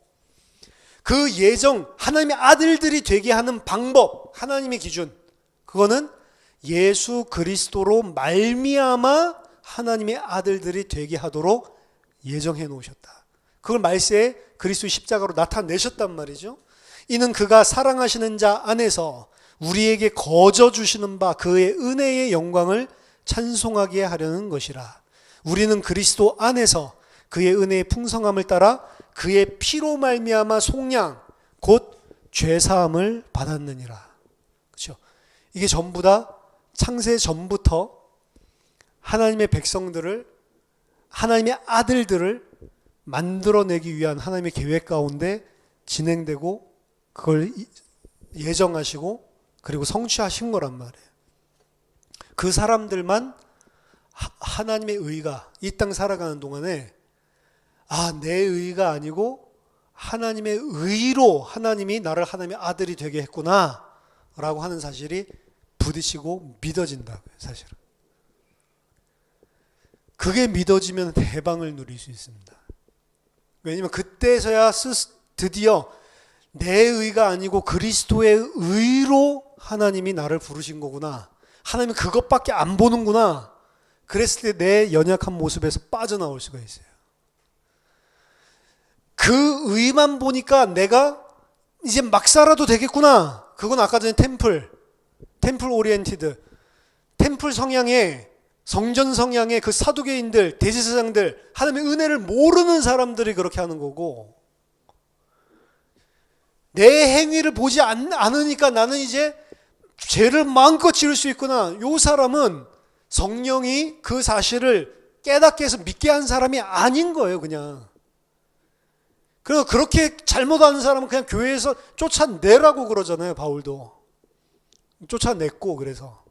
그 예정, 하나님의 아들들이 되게 하는 방법, 하나님의 기준, 그거는 예수 그리스도로 말미암아 하나님의 아들들이 되게 하도록 예정해 놓으셨다. 그걸 말세에 그리스도의 십자가로 나타내셨단 말이죠. 이는 그가 사랑하시는 자 안에서 우리에게 거저 주시는 바 그의 은혜의 영광을 찬송하게 하려는 것이라. 우리는 그리스도 안에서 그의 은혜의 풍성함을 따라 그의 피로 말미암아 속량 곧 죄사함을 받았느니라. 그렇죠? 이게 전부 다 창세 전부터 하나님의 백성들을, 하나님의 아들들을 만들어내기 위한 하나님의 계획 가운데 진행되고 그걸 예정하시고 그리고 성취하신 거란 말이에요. 그 사람들만 하나님의 의가 이 땅 살아가는 동안에 내 의가 아니고 하나님의 의로 하나님이 나를 하나님의 아들이 되게 했구나 라고 하는 사실이 부딪히고 믿어진다고요. 사실은 그게 믿어지면 해방을 누릴 수 있습니다. 왜냐하면 그때서야 드디어 내 의가 아니고 그리스도의 의로 하나님이 나를 부르신 거구나, 하나님은 그것밖에 안 보는구나, 그랬을 때 내 연약한 모습에서 빠져나올 수가 있어요. 그 의만 보니까 내가 이제 막 살아도 되겠구나. 그건 아까 전에 템플 오리엔티드, 템플 성향의, 성전 성향의 그 사두개인들, 대제사장들, 하나님의 은혜를 모르는 사람들이 그렇게 하는 거고, 내 행위를 보지 않으니까 나는 이제 죄를 마음껏 지을 수 있구나. 이 사람은 성령이 그 사실을 깨닫게 해서 믿게 한 사람이 아닌 거예요, 그냥. 그래서 그렇게 잘못하는 사람은 그냥 교회에서 쫓아내라고 그러잖아요, 바울도. 쫓아냈고, 그래서.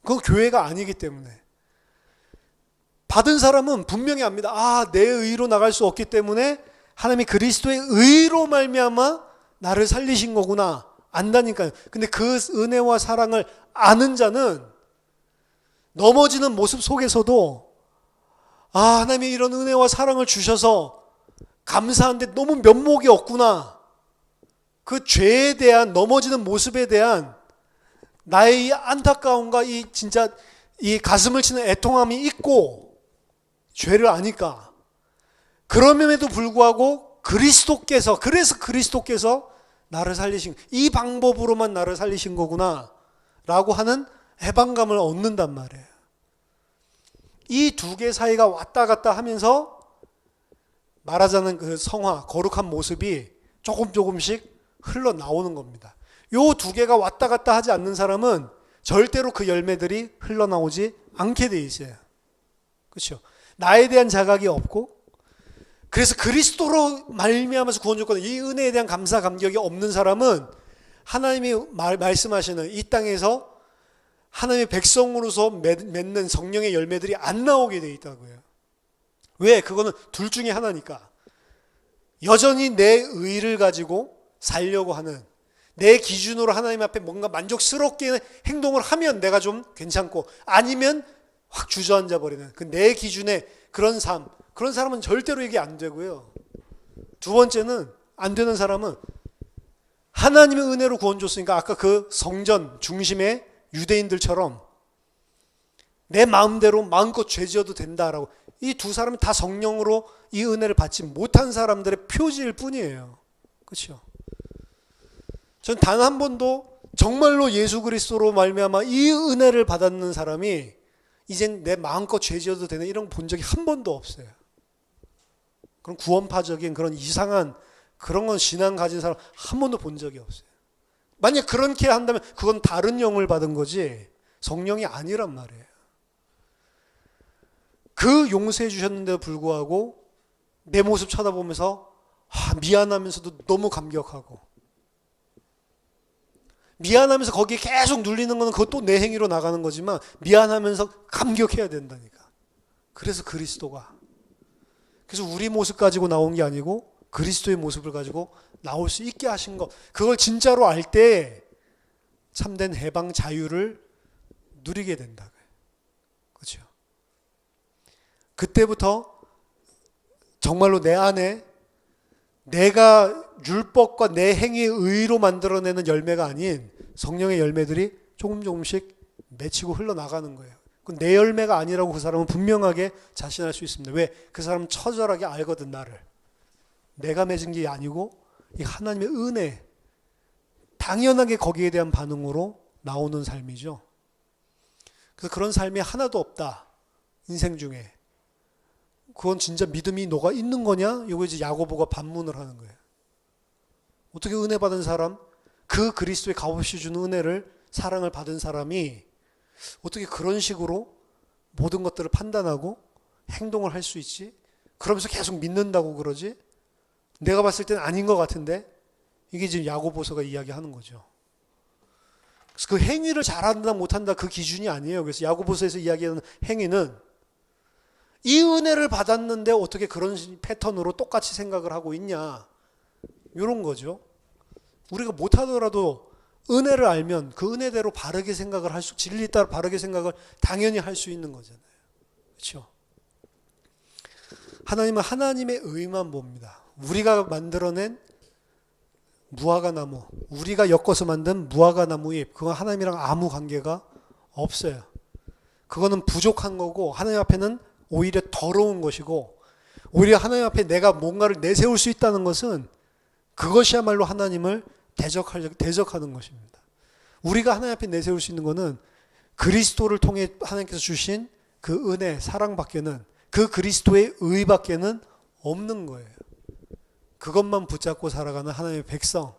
그건 교회가 아니기 때문에. 받은 사람은 분명히 압니다. 내 의로 나갈 수 없기 때문에 하나님이 그리스도의 의로 말미암아 나를 살리신 거구나. 안다니까요. 근데 그 은혜와 사랑을 아는 자는 넘어지는 모습 속에서도 하나님이 이런 은혜와 사랑을 주셔서 감사한데 너무 면목이 없구나. 그 죄에 대한, 넘어지는 모습에 대한 나의 이 안타까움과 진짜 이 가슴을 치는 애통함이 있고, 죄를 아니까. 그럼에도 불구하고 그래서 그리스도께서 나를 살리신, 이 방법으로만 나를 살리신 거구나 라고 하는 해방감을 얻는단 말이에요. 이 두 개 사이가 왔다 갔다 하면서 말하자는 그 성화, 거룩한 모습이 조금씩 흘러나오는 겁니다. 요 두 개가 왔다 갔다 하지 않는 사람은 절대로 그 열매들이 흘러나오지 않게 돼 있어요. 그렇죠? 나에 대한 자각이 없고, 그래서 그리스도로 말미암아서 구원줬거든, 이 은혜에 대한 감사 감격이 없는 사람은 하나님이 말씀하시는 이 땅에서 하나님의 백성으로서 맺는 성령의 열매들이 안 나오게 돼 있다고요. 왜? 그거는 둘 중에 하나니까. 여전히 내 의를 가지고 살려고 하는, 내 기준으로 하나님 앞에 뭔가 만족스럽게 행동을 하면 내가 좀 괜찮고, 아니면 확 주저앉아 버리는, 그 내 기준에 그런 삶, 그런 사람은 절대로 이게 안 되고요. 두 번째는 안 되는 사람은 하나님의 은혜로 구원 줬으니까 아까 그 성전 중심의 유대인들처럼 내 마음대로 마음껏 죄 지어도 된다라고, 이 두 사람이 다 성령으로 이 은혜를 받지 못한 사람들의 표지일 뿐이에요. 그렇죠? 전 단 한 번도 정말로 예수 그리스도로 말미암아 이 은혜를 받았는 사람이 이젠 내 마음껏 죄 지어도 되는 이런 거 본 적이 한 번도 없어요. 그런 구원파적인 그런 이상한 그런 건 신앙 가진 사람 한 번도 본 적이 없어요. 만약 그렇게 한다면 그건 다른 영을 받은 거지 성령이 아니란 말이에요. 그 용서해 주셨는데도 불구하고 내 모습 쳐다보면서 미안하면서도 너무 감격하고, 미안하면서 거기에 계속 눌리는 거는 그것도 내 행위로 나가는 거지만 미안하면서 감격해야 된다니까. 그래서 그리스도가, 그래서 우리 모습 가지고 나온 게 아니고 그리스도의 모습을 가지고 나올 수 있게 하신 것, 그걸 진짜로 알 때 참된 해방 자유를 누리게 된다. 그렇죠? 그때부터 정말로 내 안에 내가 율법과 내 행위의 의로 만들어내는 열매가 아닌 성령의 열매들이 조금씩 맺히고 흘러나가는 거예요. 내 열매가 아니라고 그 사람은 분명하게 자신할 수 있습니다. 왜? 그 사람은 처절하게 알거든, 나를. 내가 맺은 게 아니고 이 하나님의 은혜, 당연하게 거기에 대한 반응으로 나오는 삶이죠. 그래서 그런 삶이 하나도 없다, 인생 중에. 그건 진짜 믿음이 너가 있는 거냐? 이거 이제 야고보가 반문을 하는 거예요. 어떻게 은혜 받은 사람, 그 그리스도의 값없이 주는 은혜를, 사랑을 받은 사람이 어떻게 그런 식으로 모든 것들을 판단하고 행동을 할 수 있지? 그러면서 계속 믿는다고 그러지? 내가 봤을 때는 아닌 것 같은데? 이게 지금 야고보서가 이야기하는 거죠. 그래서 그 행위를 잘한다 못한다 그 기준이 아니에요. 그래서 야고보서에서 이야기하는 행위는 이 은혜를 받았는데 어떻게 그런 패턴으로 똑같이 생각을 하고 있냐, 이런 거죠. 우리가 못하더라도 은혜를 알면 그 은혜대로 바르게 생각을 할 수, 진리 따라 바르게 생각을 당연히 할 수 있는 거잖아요. 그렇죠? 하나님은 하나님의 의만 봅니다. 우리가 만들어낸 무화과나무, 우리가 엮어서 만든 무화과나무 잎, 그건 하나님이랑 아무 관계가 없어요. 그거는 부족한 거고 하나님 앞에는 오히려 더러운 것이고, 오히려 하나님 앞에 내가 뭔가를 내세울 수 있다는 것은 그것이야말로 하나님을 대적하는 것입니다. 우리가 하나님 앞에 내세울 수 있는 것은 그리스도를 통해 하나님께서 주신 그 은혜, 사랑밖에는, 그 그리스도의 의밖에는 없는 거예요. 그것만 붙잡고 살아가는 하나님의 백성,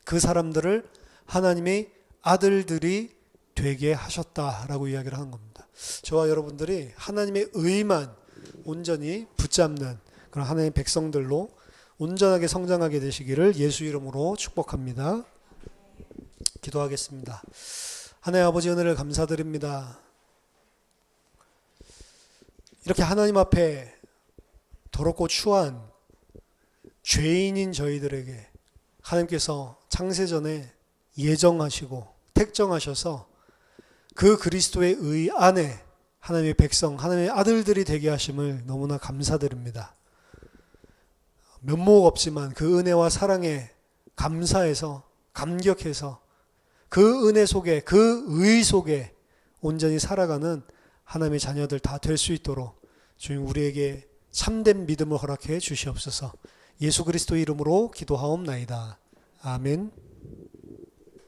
그 사람들을 하나님의 아들들이 되게 하셨다라고 이야기를 하는 겁니다. 저와 여러분들이 하나님의 의만 온전히 붙잡는 그런 하나님의 백성들로 온전하게 성장하게 되시기를 예수 이름으로 축복합니다. 기도하겠습니다. 하나님 아버지, 은혜를 감사드립니다. 이렇게 하나님 앞에 더럽고 추한 죄인인 저희들에게 하나님께서 창세전에 예정하시고 택정하셔서 그 그리스도의 의 안에 하나님의 백성, 하나님의 아들들이 되게 하심을 너무나 감사드립니다. 면목 없지만 그 은혜와 사랑에 감사해서, 감격해서 그 은혜 속에, 그 의 속에 온전히 살아가는 하나님의 자녀들 다 될 수 있도록 주님 우리에게 참된 믿음을 허락해 주시옵소서. 예수 그리스도 이름으로 기도하옵나이다. 아멘.